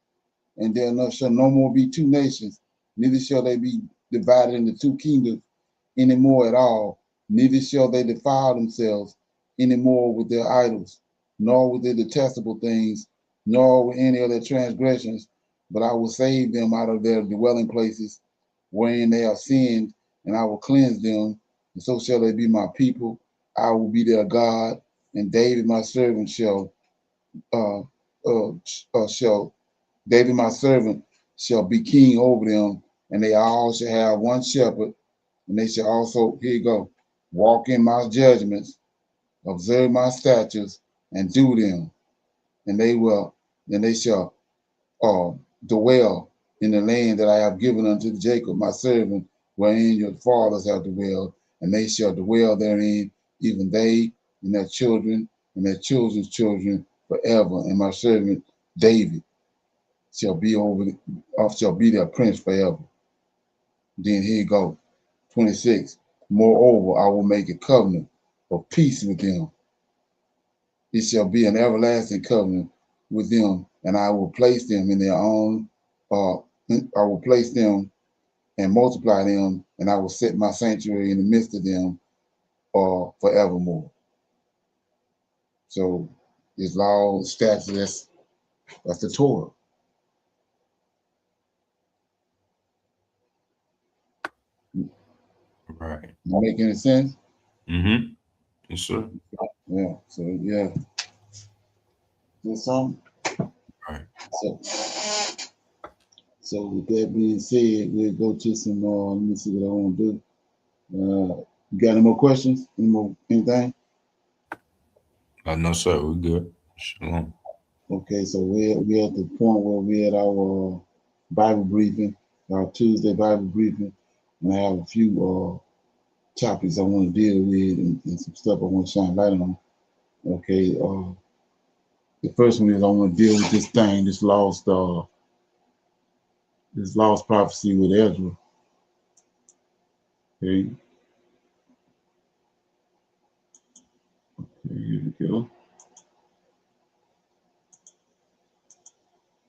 and there shall no more be two nations, neither shall they be divided into two kingdoms any more at all, neither shall they defile themselves any more with their idols, nor with their detestable things, nor with any of their transgressions, but I will save them out of their dwelling places wherein they have sinned, and I will cleanse them, and so shall they be my people. I will be their God, and David my servant shall David my servant shall be king over them, and they all shall have one shepherd, and they shall also, here you go, walk in my judgments, observe my statutes, and do them, and they shall dwell in the land that I have given unto Jacob my servant, wherein your fathers have dwelled, and they shall dwell therein, even they and their children and their children's children forever. And my servant David shall be their prince forever. Then here you go, 26. Moreover, I will make a covenant of peace with them. It shall be an everlasting covenant with them, and I will place them in their own. I will place them and multiply them, and I will set my sanctuary in the midst of them forevermore. So, it's law, statutes, that's the Torah. Right. Make any sense? Mm-hmm. Yes, sir. Yeah. So yeah. There's some. Right. So with that being said, we'll go to some let me see what I want to do. You got any more questions? Anything? No, sir. We're good. Shalom. Okay, so we're at the point where we're at our Bible briefing, our Tuesday Bible briefing, and I have a few topics I want to deal with and some stuff I want to shine light on. Okay, the first one is I want to deal with this thing, this lost prophecy with Ezra. Okay. Here we go.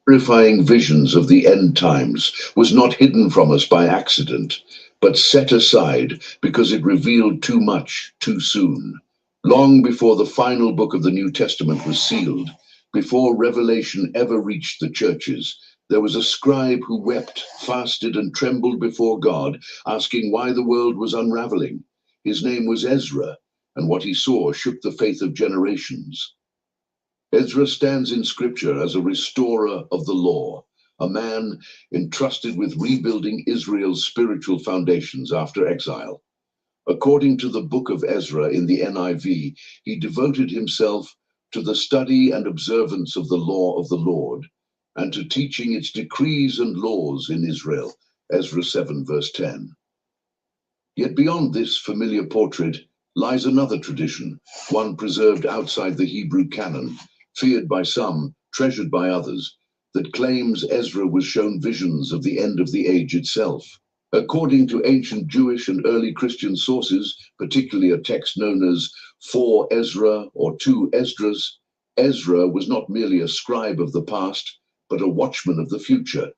Terrifying visions of the end times was not hidden from us by accident, but set aside because it revealed too much too soon. Long before the final book of the New Testament was sealed, before revelation ever reached the churches, there was a scribe who wept, fasted, and trembled before God, asking why the world was unraveling. His name was Ezra, and what he saw shook the faith of generations. Ezra stands in scripture as a restorer of the law, a man entrusted with rebuilding Israel's spiritual foundations after exile. According to the book of Ezra in the NIV, he devoted himself to the study and observance of the law of the Lord, and to teaching its decrees and laws in Israel. Ezra 7 verse 10. Yet beyond this familiar portrait lies another tradition, one preserved outside the Hebrew canon, feared by some, treasured by others, that claims Ezra was shown visions of the end of the age itself. According to ancient Jewish and early Christian sources, particularly a text known as 4 Ezra or 2 Esdras, Ezra was not merely a scribe of the past, but a watchman of the future.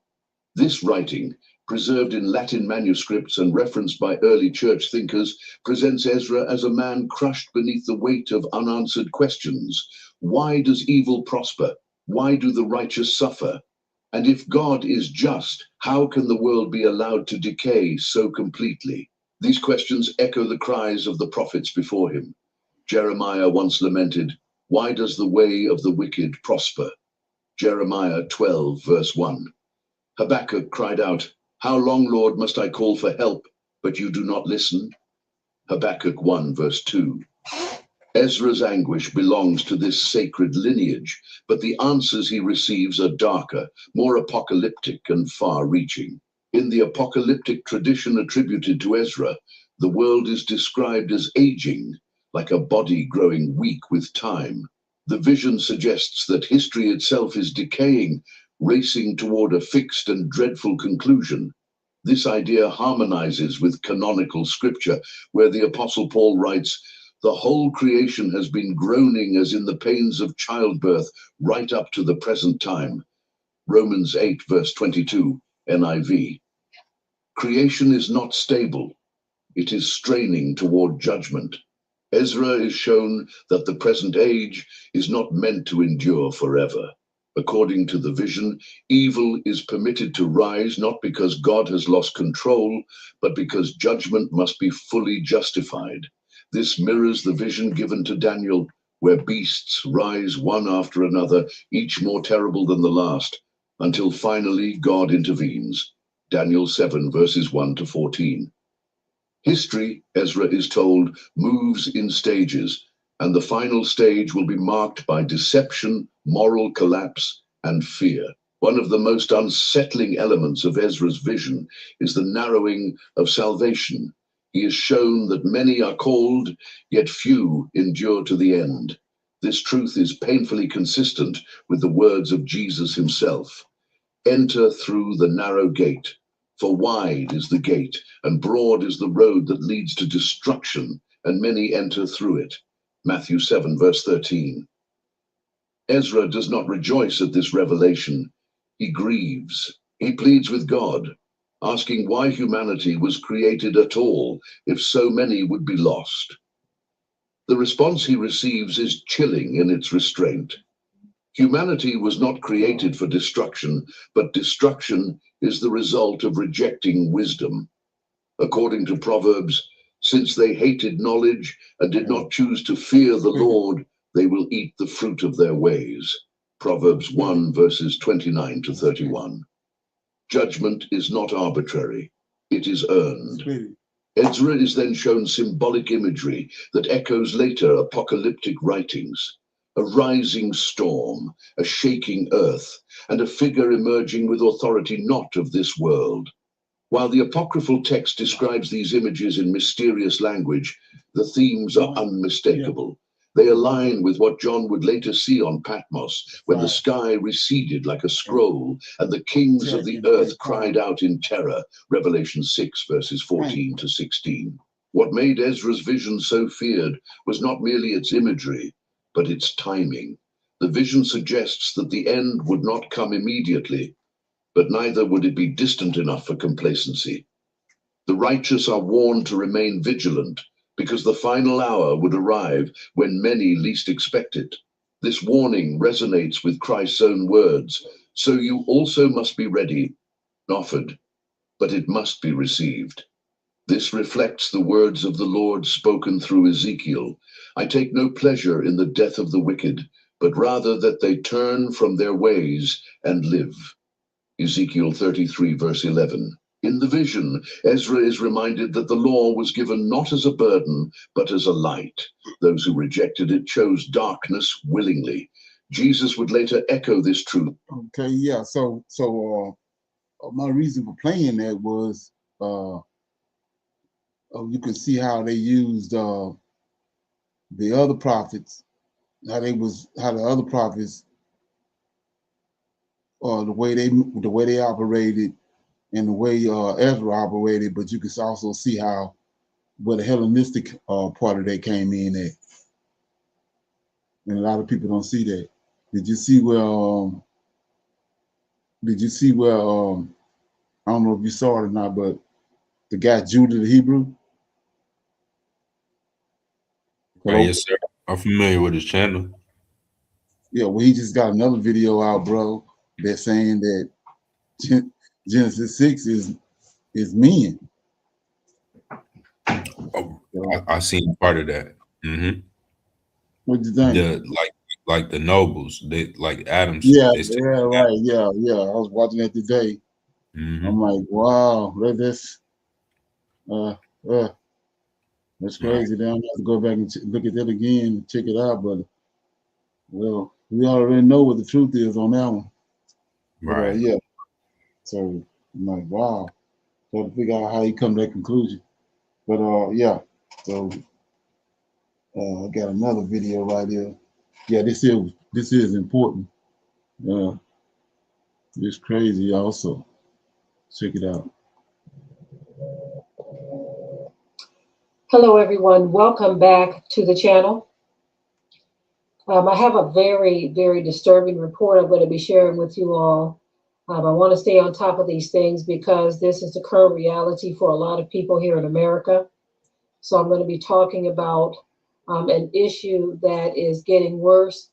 This writing, preserved in Latin manuscripts and referenced by early church thinkers, presents Ezra as a man crushed beneath the weight of unanswered questions. Why does evil prosper? Why do the righteous suffer? And if God is just, how can the world be allowed to decay so completely? These questions echo the cries of the prophets before him. Jeremiah once lamented, "Why does the way of the wicked prosper?" Jeremiah 12 verse 1. Habakkuk cried out, "How long, Lord, must I call for help, but you do not listen?" Habakkuk 1 verse 2. Ezra's anguish belongs to this sacred lineage, but the answers he receives are darker, more apocalyptic and far-reaching. In the apocalyptic tradition attributed to Ezra, the world is described as aging, like a body growing weak with time. The vision suggests that history itself is decaying, racing toward a fixed and dreadful conclusion. This idea harmonizes with canonical scripture, where the Apostle Paul writes, "The whole creation has been groaning as in the pains of childbirth right up to the present time." Romans 8 verse 22, NIV. Creation is not stable. It is straining toward judgment. Ezra is shown that the present age is not meant to endure forever. According to the vision, evil is permitted to rise not because God has lost control, but because judgment must be fully justified. This mirrors the vision given to Daniel, where beasts rise one after another, each more terrible than the last, until finally God intervenes. Daniel 7 verses 1 to 14. History, Ezra is told, moves in stages, and the final stage will be marked by deception, moral collapse, and fear. One of the most unsettling elements of Ezra's vision is the narrowing of salvation. He is shown that many are called, yet few endure to the end. This truth is painfully consistent with the words of Jesus himself. "Enter through the narrow gate, for wide is the gate, and broad is the road that leads to destruction, and many enter through it." Matthew 7 verse 13. Ezra does not rejoice at this revelation. He grieves. He pleads with God, asking why humanity was created at all if so many would be lost. The response he receives is chilling in its restraint. Humanity was not created for destruction, but destruction is the result of rejecting wisdom. According to Proverbs, since they hated knowledge and did not choose to fear the Lord, they will eat the fruit of their ways. Proverbs 1 verses 29 to 31. Judgment is not arbitrary, it is earned. Ezra is then shown symbolic imagery that echoes later apocalyptic writings. A rising storm, a shaking earth, and a figure emerging with authority not of this world. While the apocryphal text describes these images in mysterious language, the themes are unmistakable. They align with what John would later see on Patmos, when the sky receded like a scroll and the kings of the earth cried out in terror, Revelation 6 verses 14 to 16. What made Ezra's vision so feared was not merely its imagery, but its timing. The vision suggests that the end would not come immediately, but neither would it be distant enough for complacency. The righteous are warned to remain vigilant, because the final hour would arrive when many least expect it. This warning resonates with Christ's own words, "So you also must be ready," offered, but it must be received. This reflects the words of the Lord spoken through Ezekiel. "I take no pleasure in the death of the wicked, but rather that they turn from their ways and live." Ezekiel 33 verse 11. In the vision, Ezra is reminded that the law was given not as a burden, but as a light. Those who rejected it chose darkness willingly. Jesus would later echo this truth. Okay, yeah. So my reason for playing that was you can see how they used the other prophets, how the other prophets, the way they operated and the way Ezra operated, but you can also see how where the Hellenistic part of that came in at, and a lot of people don't see that. Did you see where? I don't know if you saw it or not, but the guy Judah the Hebrew. Yes, sir. I'm familiar with his channel. Yeah, well, he just got another video out, bro. They're saying that Genesis 6 is men. Oh, I seen part of that. What do you think? Like the nobles, they like Adam's. Yeah, They still right. Yeah. I was watching that today. I'm like, wow, that's crazy. Then I'm gonna have to go back and look at that again and check it out. But well, we already know what the truth is on that one. Right. But, yeah. So I'm like, wow. Try to figure out how he come to that conclusion. But yeah. So I got another video right here. Yeah, this is important. It's crazy also. Check it out. Hello, everyone. Welcome back to the channel. I have a very, very disturbing report I'm going to be sharing with you all. I want to stay on top of these things because this is the current reality for a lot of people here in America. So I'm going to be talking about an issue that is getting worse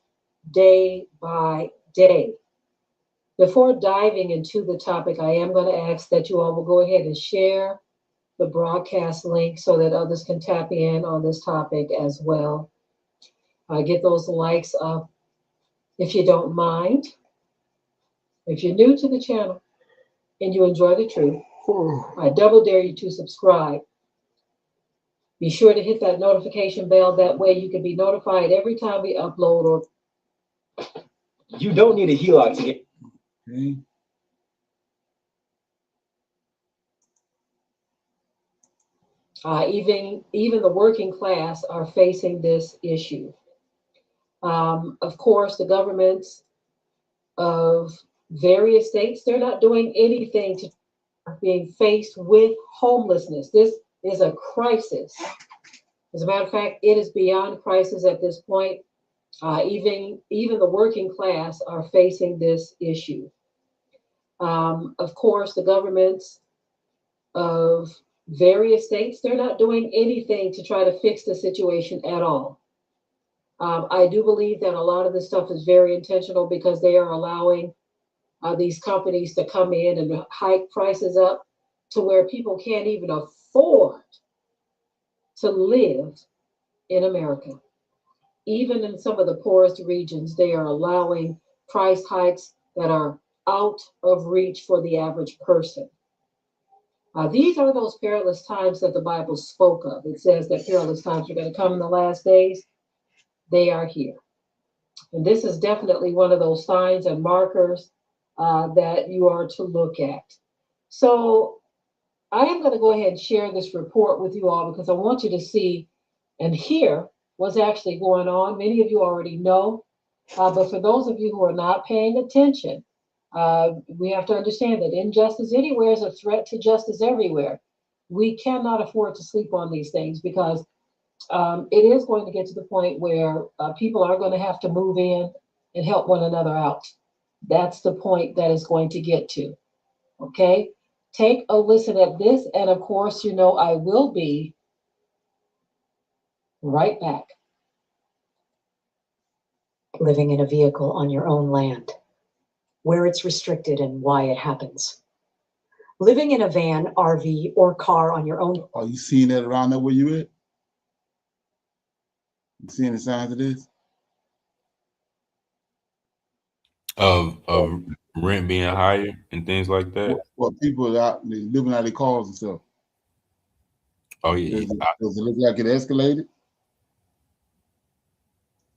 day by day. Before diving into the topic, I am going to ask that you all will go ahead and share the broadcast link so that others can tap in on this topic as well. Get those likes up if you don't mind. If you're new to the channel and you enjoy the truth, I double dare you to subscribe. Be sure to hit that notification bell. That way you can be notified every time we upload. Or you don't need a HELOC to get. Okay. Even the working class are facing this issue. Of course, the governments of various states, they're not doing anything to being faced with homelessness. This is a crisis. As a matter of fact, it is beyond crisis at this point. Even the working class are facing this issue. Of course, the governments of various states, they're not doing anything to try to fix the situation at all. I do believe that a lot of this stuff is very intentional because they are allowing these companies to come in and hike prices up to where people can't even afford to live in America. Even in some of the poorest regions, they are allowing price hikes that are out of reach for the average person. These are those perilous times that the Bible spoke of. It says that perilous times are going to come in the last days. They are here. And this is definitely one of those signs and markers that you are to look at. So I am going to go ahead and share this report with you all because I want you to see and hear what's actually going on. Many of you already know, but for those of you who are not paying attention, we have to understand that injustice anywhere is a threat to justice everywhere. We cannot afford to sleep on these things because it is going to get to the point where people are going to have to move in and help one another out. That's the point that is going to get to. Okay? Take a listen at this. And of course, you know, I will be right back. Living in a vehicle on your own land, where it's restricted and why it happens. Living in a van, RV, or car on your own. Are you seeing that around there where you at? You seeing the signs of this? Of Rent being higher and things like that. What people out they living out of their cars and stuff. Oh yeah, Does it look like it escalated?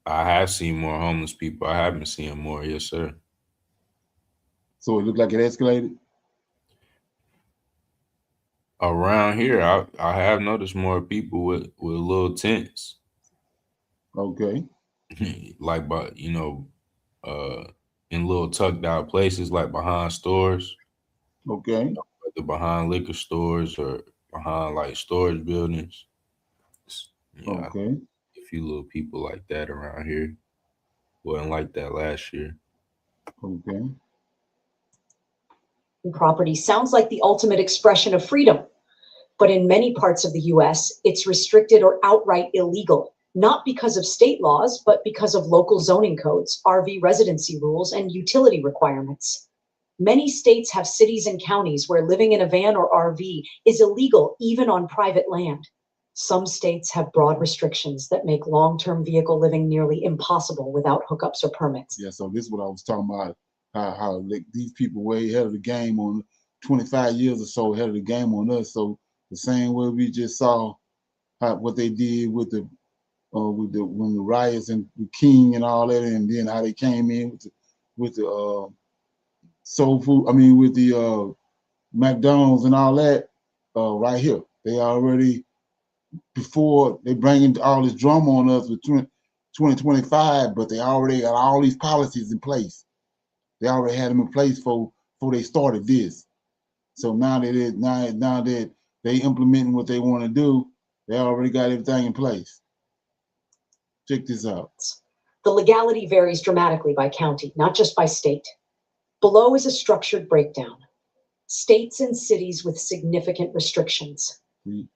I have seen more homeless people. I haven't seen more. Yes, sir. So it looked like it escalated? Around here, I have noticed more people with little tents. Okay. Like, but in little tucked out places, like behind stores. Okay. Whether behind liquor stores or behind like storage buildings. Yeah, Okay. a few little people like that around here. Wasn't like that last year. Okay. Property sounds like the ultimate expression of freedom, but in many parts of the US, it's restricted or outright illegal, not because of state laws, but because of local zoning codes, RV residency rules, and utility requirements. Many states have cities and counties where living in a van or RV is illegal even on private land. Some states have broad restrictions that make long-term vehicle living nearly impossible without hookups or permits. Yeah, so this is what I was talking about, how like, these people way ahead of the game on 25 years or so ahead of the game on us. So the same way we just saw what they did with the when the riots and the King and all that, and then how they came in with the soul food, I mean with the McDonald's and all that, right here. They already, before they bringing all this drama on us with 2025, but they already got all these policies in place. They already had them in place before they started this. So now that they implementing what they want to do, they already got everything in place. Check this out. The legality varies dramatically by county, not just by state. Below is a structured breakdown. States and cities with significant restrictions.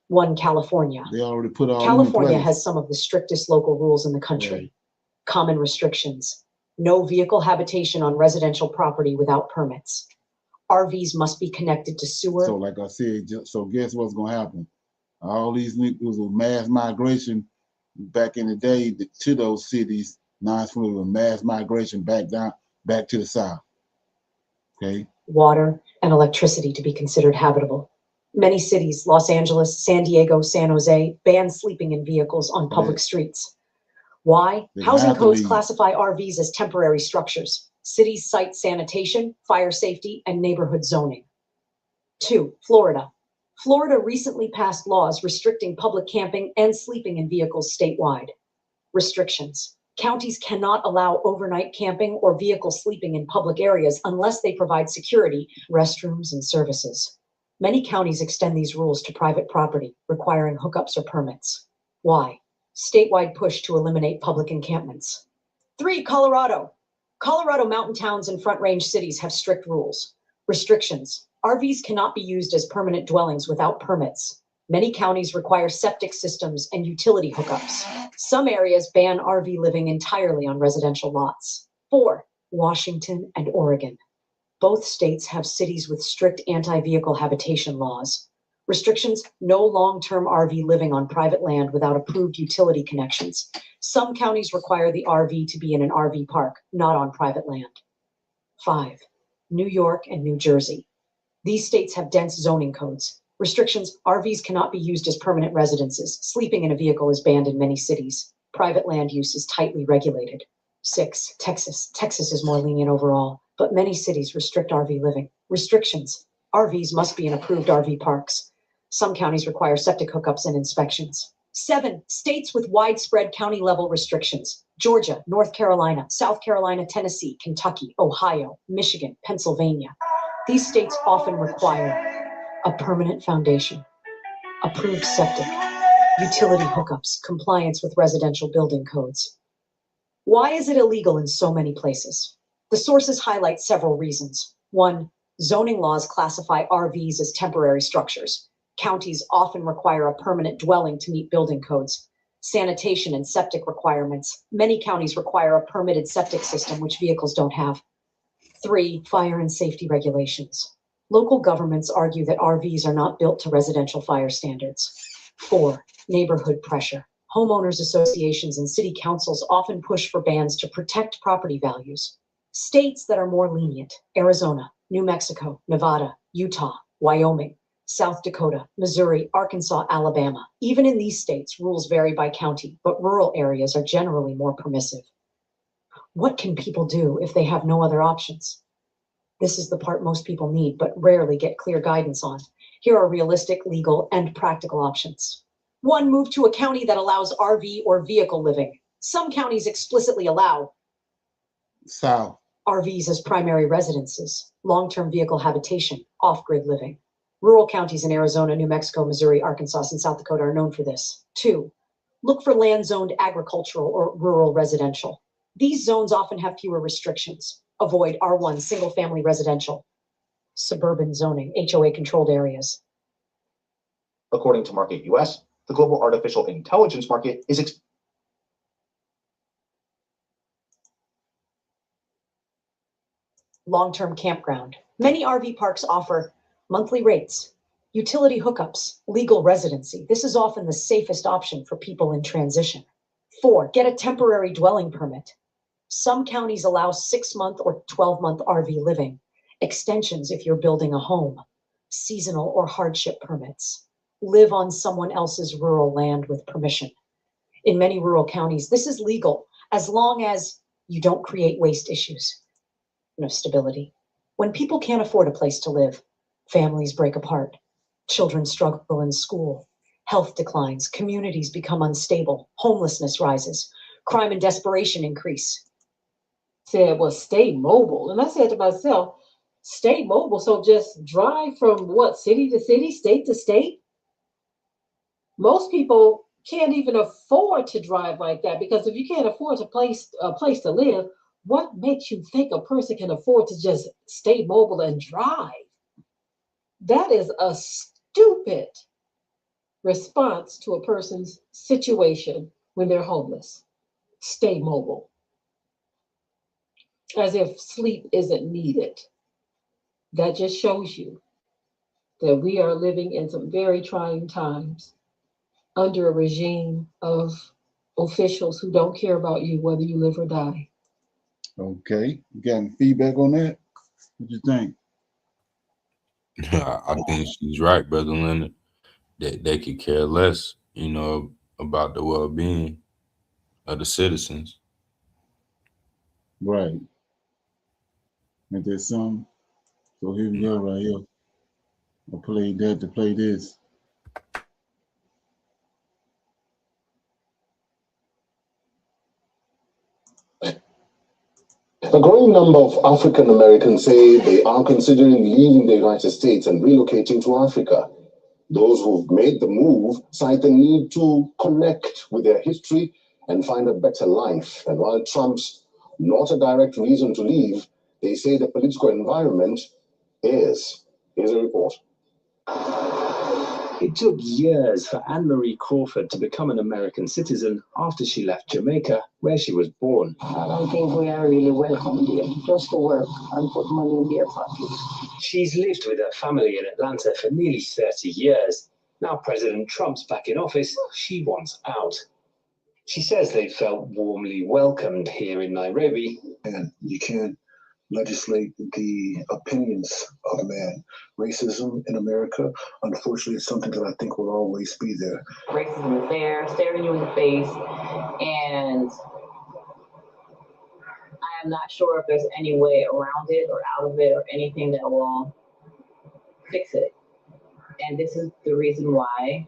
1, California. They already put all California has some of the strictest local rules in the country. Right. Common restrictions. No vehicle habitation on residential property without permits. RVs must be connected to sewer. So like I said, so guess what's going to happen? All these niggas with mass migration back in the day to those cities. Now it's really a mass migration back to the south. Okay. Water and electricity to be considered habitable. Many cities, Los Angeles, San Diego, San Jose, ban sleeping in vehicles on public streets. Why? Housing codes classify RVs as temporary structures. Cities cite sanitation, fire safety, and neighborhood zoning. 2, Florida. Florida recently passed laws restricting public camping and sleeping in vehicles statewide. Restrictions. Counties cannot allow overnight camping or vehicle sleeping in public areas unless they provide security, restrooms, and services. Many counties extend these rules to private property, requiring hookups or permits. Why? Statewide push to eliminate public encampments. 3, Colorado. Colorado mountain towns and front range cities have strict rules. Restrictions. RVs cannot be used as permanent dwellings without permits. Many counties require septic systems and utility hookups. Some areas ban RV living entirely on residential lots. 4, Washington and Oregon. Both states have cities with strict anti-vehicle habitation laws. Restrictions: no long-term RV living on private land without approved utility connections. Some counties require the RV to be in an RV park, not on private land. 5, New York and New Jersey. These states have dense zoning codes. Restrictions: RVs cannot be used as permanent residences. Sleeping in a vehicle is banned in many cities. Private land use is tightly regulated. 6, Texas. Texas is more lenient overall, but many cities restrict RV living. Restrictions: RVs must be in approved RV parks. Some counties require septic hookups and inspections. 7, states with widespread county-level restrictions: Georgia, North Carolina, South Carolina, Tennessee, Kentucky, Ohio, Michigan, Pennsylvania. These states often require a permanent foundation, approved septic, utility hookups, compliance with residential building codes. Why is it illegal in so many places? The sources highlight several reasons. 1, zoning laws classify RVs as temporary structures. Counties often require a permanent dwelling to meet building codes. Sanitation and septic requirements. Many counties require a permitted septic system, which vehicles don't have. 3, fire and safety regulations. Local governments argue that RVs are not built to residential fire standards. 4, neighborhood pressure. Homeowners associations and city councils often push for bans to protect property values. States that are more lenient: Arizona, New Mexico, Nevada, Utah, Wyoming, South Dakota, Missouri, Arkansas, Alabama. Even in these states, rules vary by county, but rural areas are generally more permissive. What can people do if they have no other options? This is the part most people need, but rarely get clear guidance on. Here are realistic, legal, and practical options. 1, move to a county that allows RV or vehicle living. Some counties explicitly allow RVs as primary residences, long-term vehicle habitation, off-grid living. Rural counties in Arizona, New Mexico, Missouri, Arkansas, and South Dakota are known for this. 2, look for land zoned agricultural or rural residential. These zones often have fewer restrictions. Avoid R1, single-family residential. Suburban zoning, HOA-controlled areas. According to Market US, the global artificial intelligence market is long-term campground. Many RV parks offer monthly rates, utility hookups, legal residency. This is often the safest option for people in transition. 4, get a temporary dwelling permit. Some counties allow 6-month or 12-month RV living, extensions if you're building a home, seasonal or hardship permits. Live on someone else's rural land with permission. In many rural counties, this is legal as long as you don't create waste issues. No stability. When people can't afford a place to live, families break apart, children struggle in school, health declines, communities become unstable, homelessness rises, crime and desperation increase. Said, well, stay mobile. And I said to myself, stay mobile, so just drive from what, city to city, state to state? Most people can't even afford to drive like that, because if you can't afford a place to live, what makes you think a person can afford to just stay mobile and drive? That is a stupid response to a person's situation when they're homeless. Stay mobile. As if sleep isn't needed. That just shows you that we are living in some very trying times under a regime of officials who don't care about you, whether you live or die. Okay, you got any feedback on that? What you think? I think she's right, Brother Leonard. That they could care less, about the well-being of the citizens. Right. And there's some. So here we go right here. I played that to play this. A growing number of African Americans say they are considering leaving the United States and relocating to Africa. Those who've made the move cite the need to connect with their history and find a better life. And while Trump's not a direct reason to leave, they say the political environment is. Here's a report. It took years for Anne-Marie Crawford to become an American citizen after she left Jamaica, where she was born. I don't think we are really welcome here, just to work and put money in their pocket. She's lived with her family in Atlanta for nearly 30 years. Now President Trump's back in office, she wants out. She says they felt warmly welcomed here in Nairobi. And you can't legislate the opinions of man. Racism in America, unfortunately, is something that I think will always be there. Racism is there, staring you in the face, and I am not sure if there's any way around it or out of it or anything that will fix it. And this is the reason why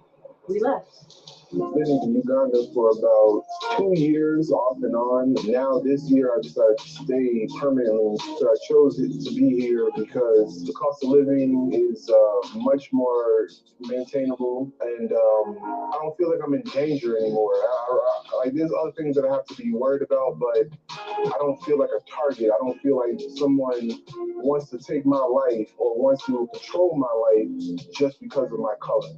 we left. I've been in Uganda for about 2 years, off and on. Now this year I decided to stay permanently. So I chose it to be here because the cost of living is much more maintainable, and I don't feel like I'm in danger anymore. Like there's other things that I have to be worried about, but I don't feel like a target. I don't feel like someone wants to take my life or wants to control my life just because of my color.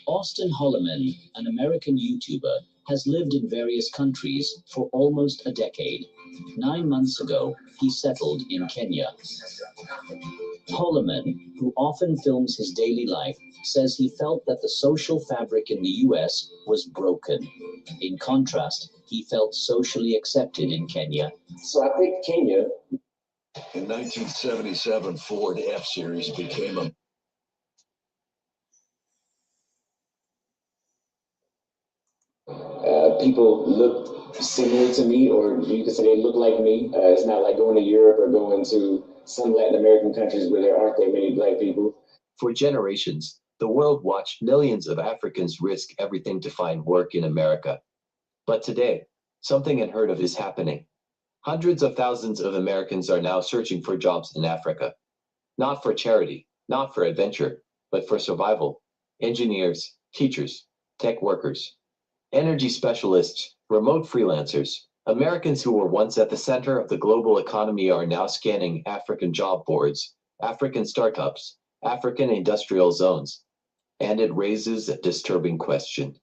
Austin Holloman, an American YouTuber, has lived in various countries for almost a decade. 9 months ago, he settled in Kenya. Holloman, who often films his daily life, says he felt that the social fabric in the US was broken. In contrast, he felt socially accepted in Kenya. So I picked Kenya In 1977, Ford F-Series became a people look similar to me, or you could say they look like me. It's not like going to Europe or going to some Latin American countries where there aren't that many black people. For generations, the world watched millions of Africans risk everything to find work in America. But today, something unheard of is happening. Hundreds of thousands of Americans are now searching for jobs in Africa. Not for charity, not for adventure, but for survival. Engineers, teachers, tech workers, energy specialists, remote freelancers. Americans who were once at the center of the global economy are now scanning African job boards, African startups, African industrial zones. And it raises a disturbing question.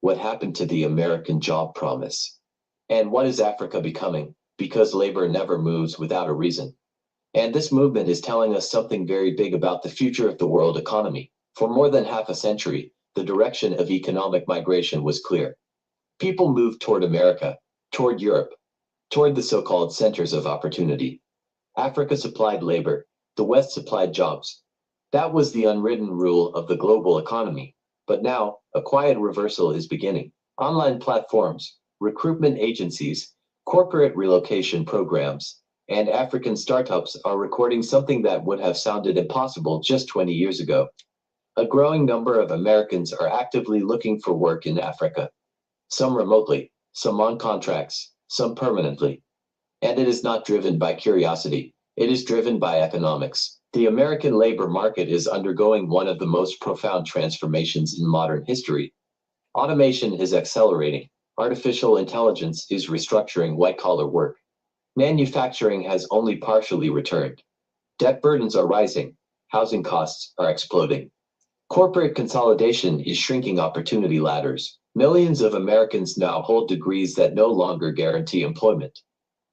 What happened to the American job promise? And what is Africa becoming? Because labor never moves without a reason. And this movement is telling us something very big about the future of the world economy. For more than half a century, the direction of economic migration was clear. People moved toward America, toward Europe, toward the so-called centers of opportunity. Africa supplied labor, the West supplied jobs. That was the unwritten rule of the global economy. But now, a quiet reversal is beginning. Online platforms, recruitment agencies, corporate relocation programs, and African startups are recording something that would have sounded impossible just 20 years ago. A growing number of Americans are actively looking for work in Africa. Some remotely, some on contracts, some permanently. And it is not driven by curiosity, it is driven by economics. The American labor market is undergoing one of the most profound transformations in modern history. Automation is accelerating, artificial intelligence is restructuring white-collar work. Manufacturing has only partially returned. Debt burdens are rising, housing costs are exploding. Corporate consolidation is shrinking opportunity ladders. Millions of Americans now hold degrees that no longer guarantee employment.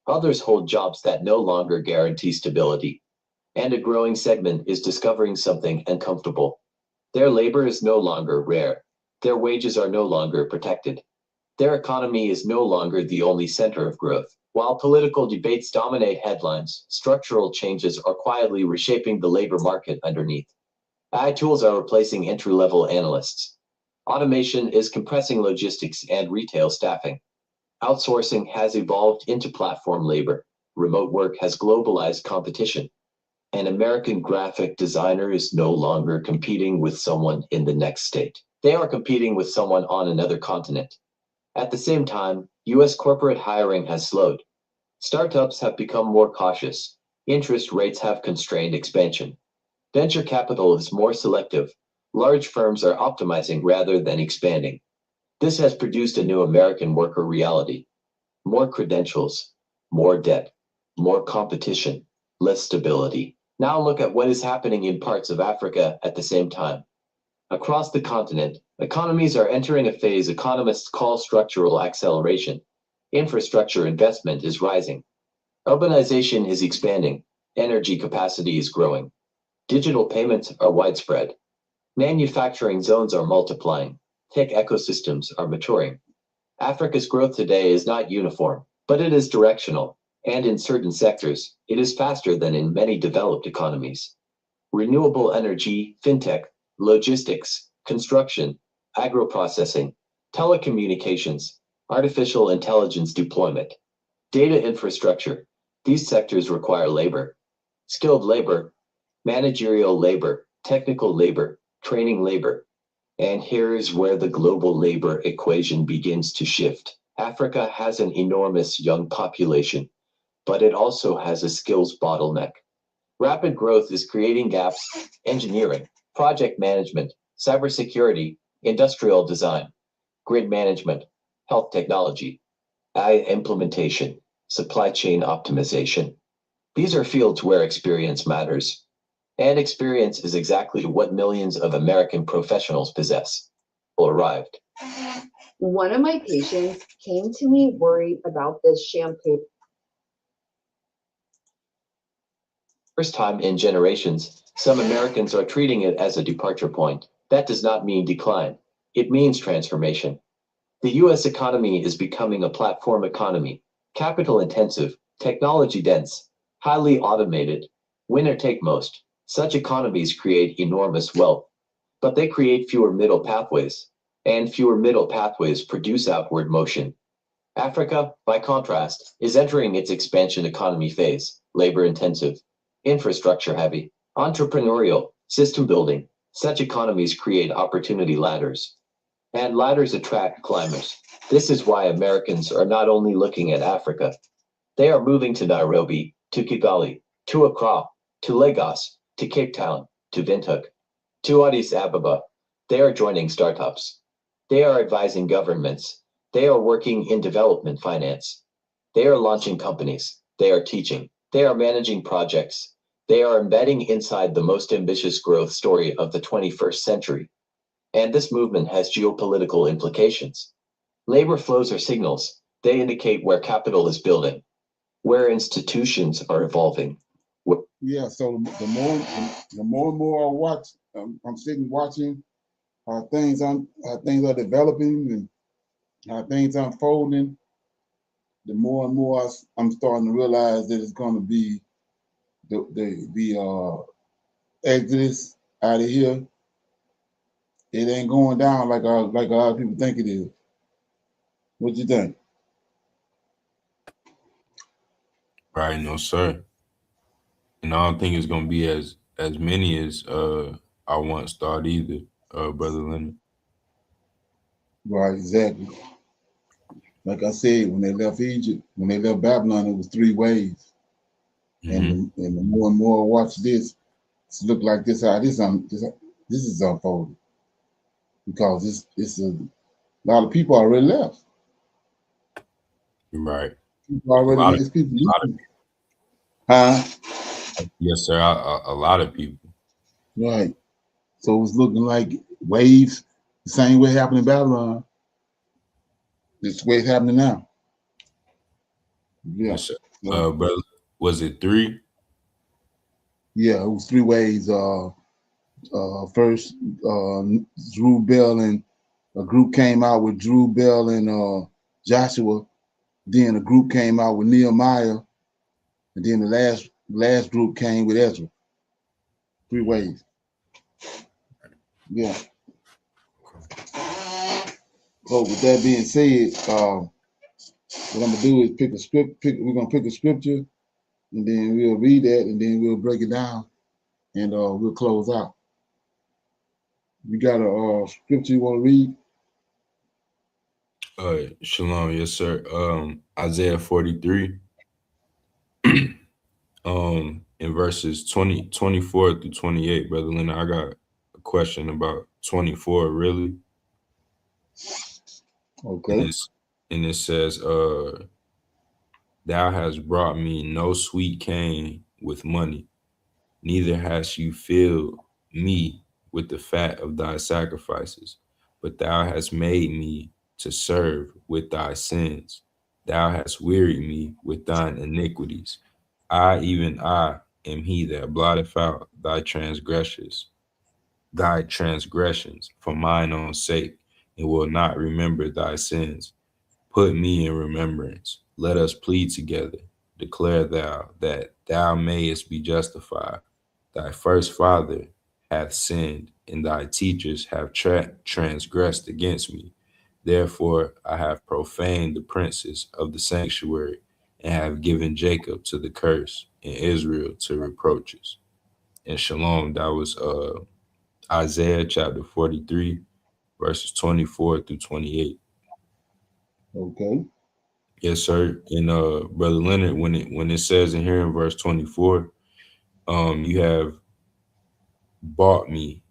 Others hold jobs that no longer guarantee stability. And a growing segment is discovering something uncomfortable. Their labor is no longer rare. Their wages are no longer protected. Their economy is no longer the only center of growth. While political debates dominate headlines, structural changes are quietly reshaping the labor market underneath. AI tools are replacing entry-level analysts. Automation is compressing logistics and retail staffing. Outsourcing has evolved into platform labor. Remote work has globalized competition. An American graphic designer is no longer competing with someone in the next state. They are competing with someone on another continent. At the same time, U.S. corporate hiring has slowed. Startups have become more cautious. Interest rates have constrained expansion. Venture capital is more selective. Large firms are optimizing rather than expanding. This has produced a new American worker reality. More credentials, more debt, more competition, less stability. Now look at what is happening in parts of Africa at the same time. Across the continent, economies are entering a phase economists call structural acceleration. Infrastructure investment is rising. Urbanization is expanding. Energy capacity is growing. Digital payments are widespread. Manufacturing zones are multiplying. Tech ecosystems are maturing. Africa's growth today is not uniform, but it is directional, and in certain sectors, it is faster than in many developed economies. Renewable energy, fintech, logistics, construction, agro-processing, telecommunications, artificial intelligence deployment, data infrastructure. These sectors require labor. Skilled labor, managerial labor, technical labor, training labor. And here is where the global labor equation begins to shift. Africa has an enormous young population, but it also has a skills bottleneck. Rapid growth is creating gaps: engineering, project management, cybersecurity, industrial design, grid management, health technology, AI implementation, supply chain optimization. These are fields where experience matters. And experience is exactly what millions of American professionals possess. Arrived. One of my patients came to me worried about this shampoo. First time in generations, some Americans are treating it as a departure point. That does not mean decline. It means transformation. The U.S. economy is becoming a platform economy, capital intensive, technology dense, highly automated, winner take most. Such economies create enormous wealth, but they create fewer middle pathways, and fewer middle pathways produce outward motion. Africa, by contrast, is entering its expansion economy phase, labor-intensive, infrastructure-heavy, entrepreneurial, system-building. Such economies create opportunity ladders, and ladders attract climbers. This is why Americans are not only looking at Africa, they are moving to Nairobi, to Kigali, to Accra, to Lagos, to Cape Town, to Windhoek, to Addis Ababa. They are joining startups. They are advising governments. They are working in development finance. They are launching companies. They are teaching. They are managing projects. They are embedding inside the most ambitious growth story of the 21st century. And this movement has geopolitical implications. Labor flows are signals. They indicate where capital is building, where institutions are evolving. Yeah, so the more and more I watch, I'm sitting watching how things are developing and how things are unfolding. The more and more I'm starting to realize that it's going to be the exodus out of here. It ain't going down like a lot of people think it is. What you think? Right, no sir. And I don't think it's gonna be as many as I once thought either, Brother Leonard. Right, exactly. Like I said, when they left Egypt, when they left Babylon, it was 3 ways. And the more and more I watch this, it's look like this how this is unfolding. Because it's a lot of people already left. Right. People already it's people leaving. Huh? Yes, sir. A lot of people. Right. So it's looking like waves, the same way happened in Babylon. This way it's happening now. Yeah. Yes, sir. Brother, was it 3? Yeah, it was 3 ways. First, Zerubbabel and a group came out with Zerubbabel and Joshua. Then a group came out with Nehemiah, and then the last group came with Ezra. 3 ways. Yeah. So with that being said, what I'm gonna do is we're gonna pick a scripture, and then we'll read that, and then we'll break it down, and we'll close out. You got a scripture you want to read? Shalom, yes, sir. Isaiah 43, in verses 24 through 28, Brother Leonard. I got a question about 24, really. Okay. And it says, thou hast brought me no sweet cane with money, neither hast you filled me with the fat of thy sacrifices, but thou hast made me to serve with thy sins. Thou hast wearied me with thine iniquities. I, even I, am he that blotteth out thy transgressions for mine own sake, and will not remember thy sins. Put me in remembrance. Let us plead together. Declare thou that thou mayest be justified. Thy first father hath sinned, and thy teachers have transgressed against me. Therefore I have profaned the princes of the sanctuary, and have given Jacob to the curse, and Israel to reproaches. And Shalom, that was Isaiah chapter 43, verses 24 through 28. Okay. Yes, sir. And Brother Leonard, when it says in here in verse 24, you have bought me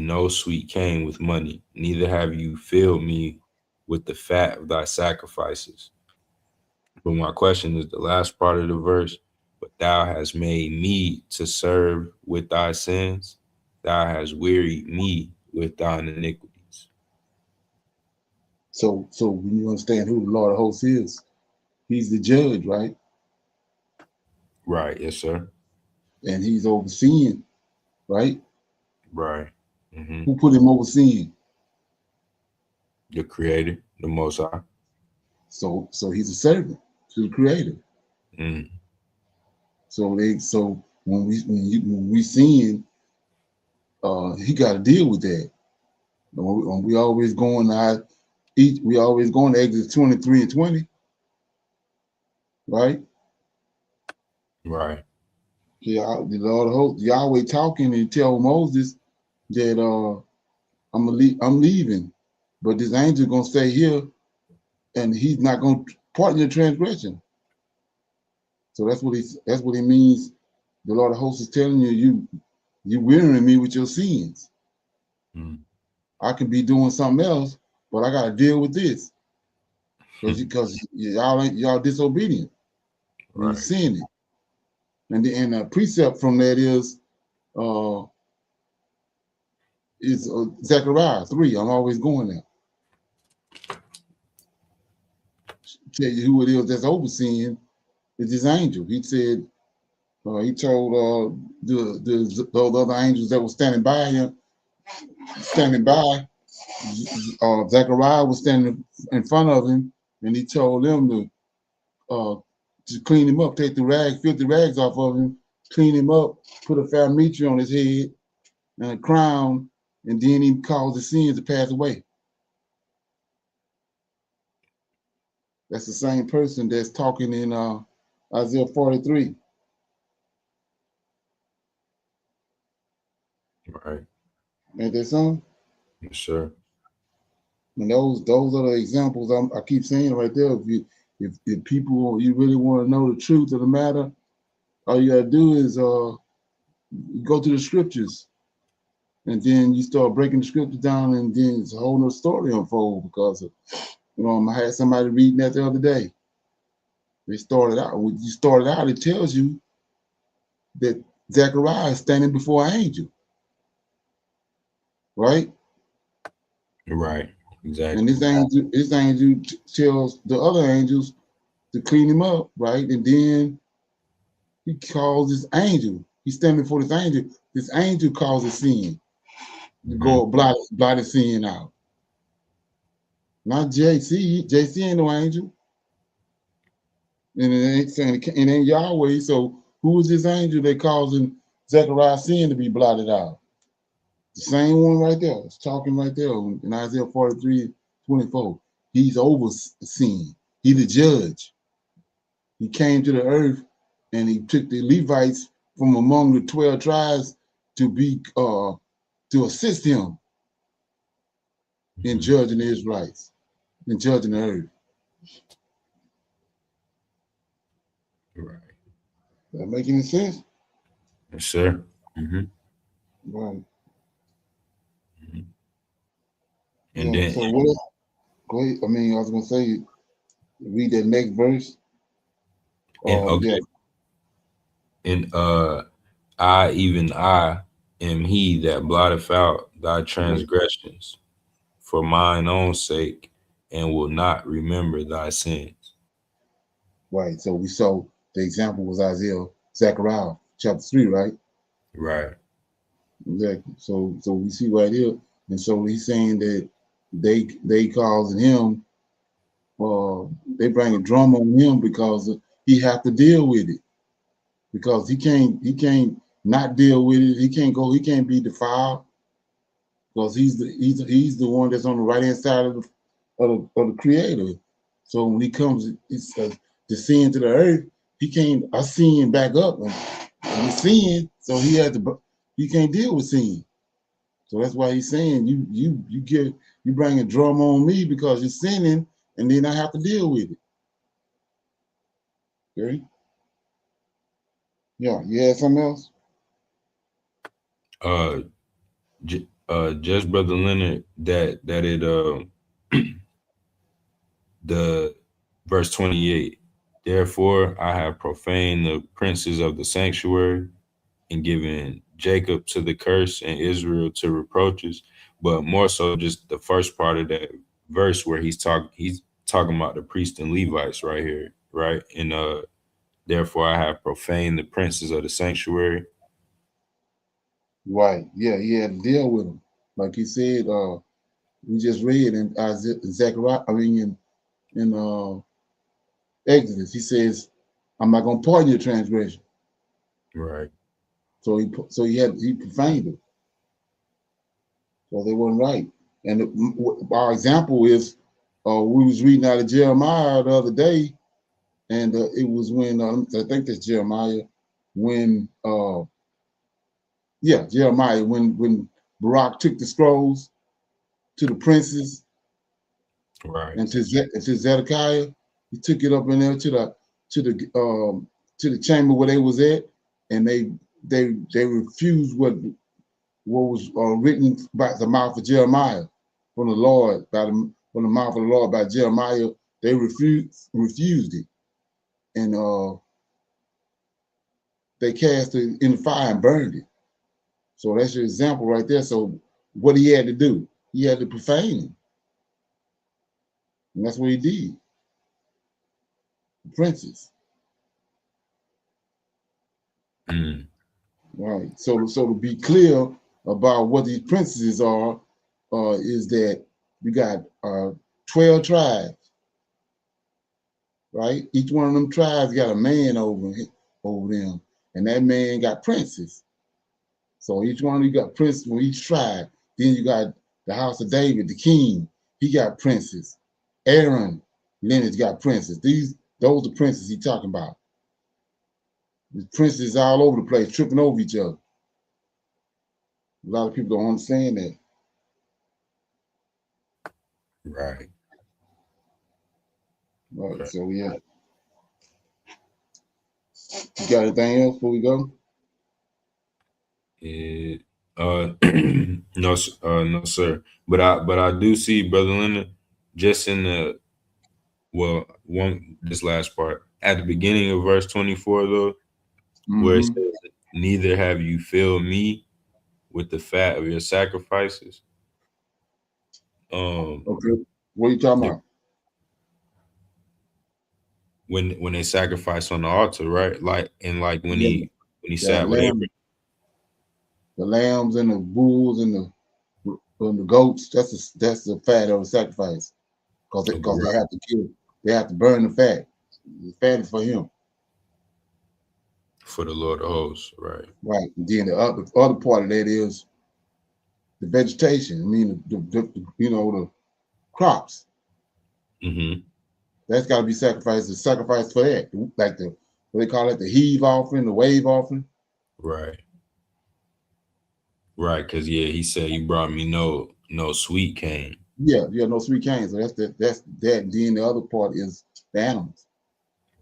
no sweet cane with money, neither have you filled me with the fat of thy sacrifices. But my question is the last part of the verse, but thou hast made me to serve with thy sins, thou hast wearied me with thine iniquities. So when you understand who the Lord of hosts is, he's the judge, right? Right, yes, sir. And he's overseeing, right? Right. Mm-hmm. Who put him overseeing? The Creator, the Most High. So he's a servant to the Creator. Mm. So when we sin, he got to deal with that. We always going to Exodus 23 and 20, right? Right. Yeah, the Lord of hosts, Yahweh talking and tell Moses that I'm leaving, but this angel gonna stay here, and he's not gonna pardon your transgression. So that's what he means. The Lord of hosts is telling you wearying me with your sins. I could be doing something else, but I got to deal with this because y'all disobedient. You sinning. And the precept from that is Zechariah 3. I'm always going there. Tell you who it is that's overseeing is this angel. He said, he told those other angels that were standing by him, Zechariah was standing in front of him, and he told them to clean him up, take the filthy rags off of him, clean him up, put a fair mitre on his head and a crown, and then he caused the sins to pass away. That's the same person that's talking in Isaiah 43. Right. Ain't that something? Yes, sir. And those are the examples I keep saying right there. If people, you really want to know the truth of the matter, all you gotta do is go to the scriptures, and then you start breaking the scriptures down, and then it's a whole nother story unfold. Because I had somebody reading that the other day. They started out. When you started out, it tells you that Zechariah is standing before an angel, right? Right. Exactly. And this angel tells the other angels to clean him up, right? And then he calls this angel. He's standing before this angel. This angel causes sin to go blot his sin out. Not JC. JC ain't no angel. And it ain't Yahweh. So who is this angel that causing Zechariah's sin to be blotted out? The same one right there. It's talking right there in Isaiah 43:24. He's overseeing. He's the judge. He came to the earth and he took the Levites from among the 12 tribes to be to assist him in judging the Israelites, in judging the earth. Right. That make any sense? Yes, sir. Right. And Yeah, then, so what else? Go ahead. I mean, I was gonna say, read that next verse. okay. And I, even I, am he that blotteth out thy transgressions for mine own sake, and will not remember thy sins. Right. So we saw the example was Zechariah chapter 3, right? Right. Exactly. So we see right here, and so he's saying that they causing him, they bring a drum on him because he have to deal with it, because he can't not deal with it. He can't be defiled, because he's the one that's on the right hand side of the Creator. So when he comes, to sin to the earth, he can't sin back up and he's sin, so he can't deal with sin. So that's why he's saying you bring a drum on me because you're sinning, and then I have to deal with it. Okay? Yeah, you had something else? Just Brother Leonard, that it the verse 28. Therefore I have profaned the princes of the sanctuary and given Jacob to the curse and Israel to reproaches. But more so just the first part of that verse where he's talking about the priests and Levites right here, right? And therefore I have profaned the princes of the sanctuary. Right. Yeah, he had to deal with them. Like he said, we just read in Zechariah, in Exodus, he says, I'm not gonna pardon your transgression. Right. So he profaned it. So they wasn't right. And our example is, we was reading out of Jeremiah the other day, and it was when I think that's Jeremiah, when Jeremiah, when Barak took the scrolls to the princes, right, and to Zedekiah, he took it up in there to the chamber where they was at, and they refused what was written by the mouth of Jeremiah from the Lord, from the mouth of the Lord by Jeremiah. They refused it, and they cast it in the fire and burned it. So that's your example right there. So what he had to do, he had to profane him, and that's what he did. The princes, right? So to be clear about what these princes are, is that we got 12 tribes. Right? Each one of them tribes got a man over them, and that man got princes. So each one of you got princes from each tribe. Then you got the house of David, the king. He got princes. Aaron lineage got princes. Those are princes he talking about. The princes all over the place, tripping over each other. A lot of people don't understand that. Right. Right. So yeah. You got anything else before we go? No, sir. But I do see, Brother Leonard, just in this last part at the beginning of verse 24, though, where it says, "Neither have you filled me with the fat of your sacrifices." Okay. What are you talking about? When they sacrifice on the altar, right? Like when he sat with Abraham. The lambs and the bulls and the goats, that's the fat of the sacrifice. Because they have to kill, they have to burn the fat. The fat is for him. For the Lord of hosts, right. Right. And then the other part of that is the vegetation. I mean, the crops. Mm-hmm. That's got to be sacrificed. The sacrifice for that, like what they call it, the heave offering, the wave offering. Right. Right, because he said he brought me no sweet cane. Yeah, no sweet cane. So that's that. And then the other part is the animals.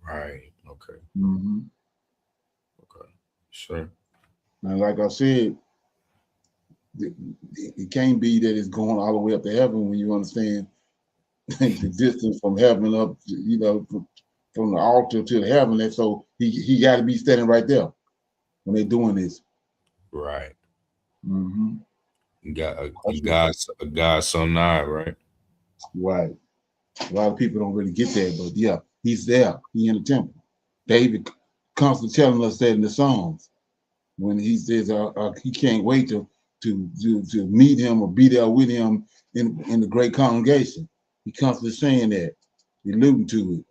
Right. Okay. Mm-hmm. Okay. Sure. And like I said, it can't be that it's going all the way up to heaven when you understand the distance from heaven up, from the altar to the heaven. And so he got to be standing right there when they're doing this. Right. Mm-hmm. A God so nigh, right? Right. A lot of people don't really get that, but yeah, he's there. He in the temple. David constantly telling us that in the Psalms when he says he can't wait to meet him or be there with him in the great congregation. He constantly saying that, alluding to it.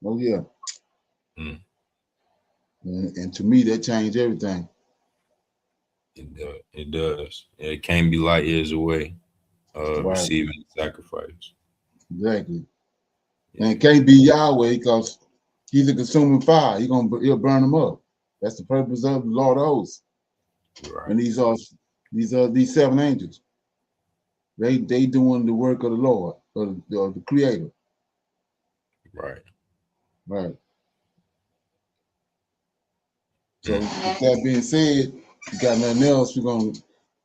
Oh yeah. Mm. And to me, that changed everything. It does. It can't be light years away, receiving the sacrifice. Exactly. Yeah. And it can't be Yahweh because he's a consuming fire. He'll burn them up. That's the purpose of the Lord of hosts. Right. And these 7 angels. They doing the work of the Lord, or the Creator. Right. Right. So with that being said, you got nothing else, we're gonna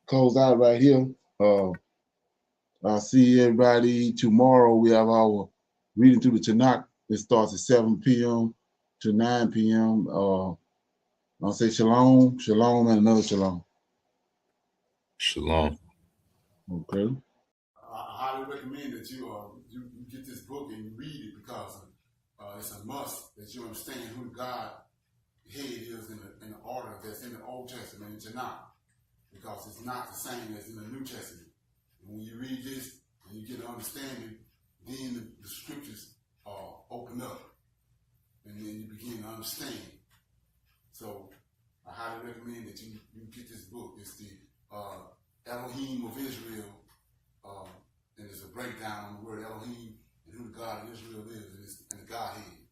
close out right here. I'll see everybody tomorrow. We have our reading through the Tanakh. It starts at 7 p.m. to 9 p.m. I'll say shalom, shalom, and another shalom. Shalom. Okay. I highly recommend that you get this book and you read it because it's a must that you understand who God head is in the order that's in the Old Testament in Tanakh, because it's not the same as in the New Testament. And when you read this and you get an understanding, then the scriptures open up, and then you begin to understand recommend that you get this book. It's the Elohim of Israel, and it's a breakdown on the word Elohim and who the God of Israel is, and the Godhead.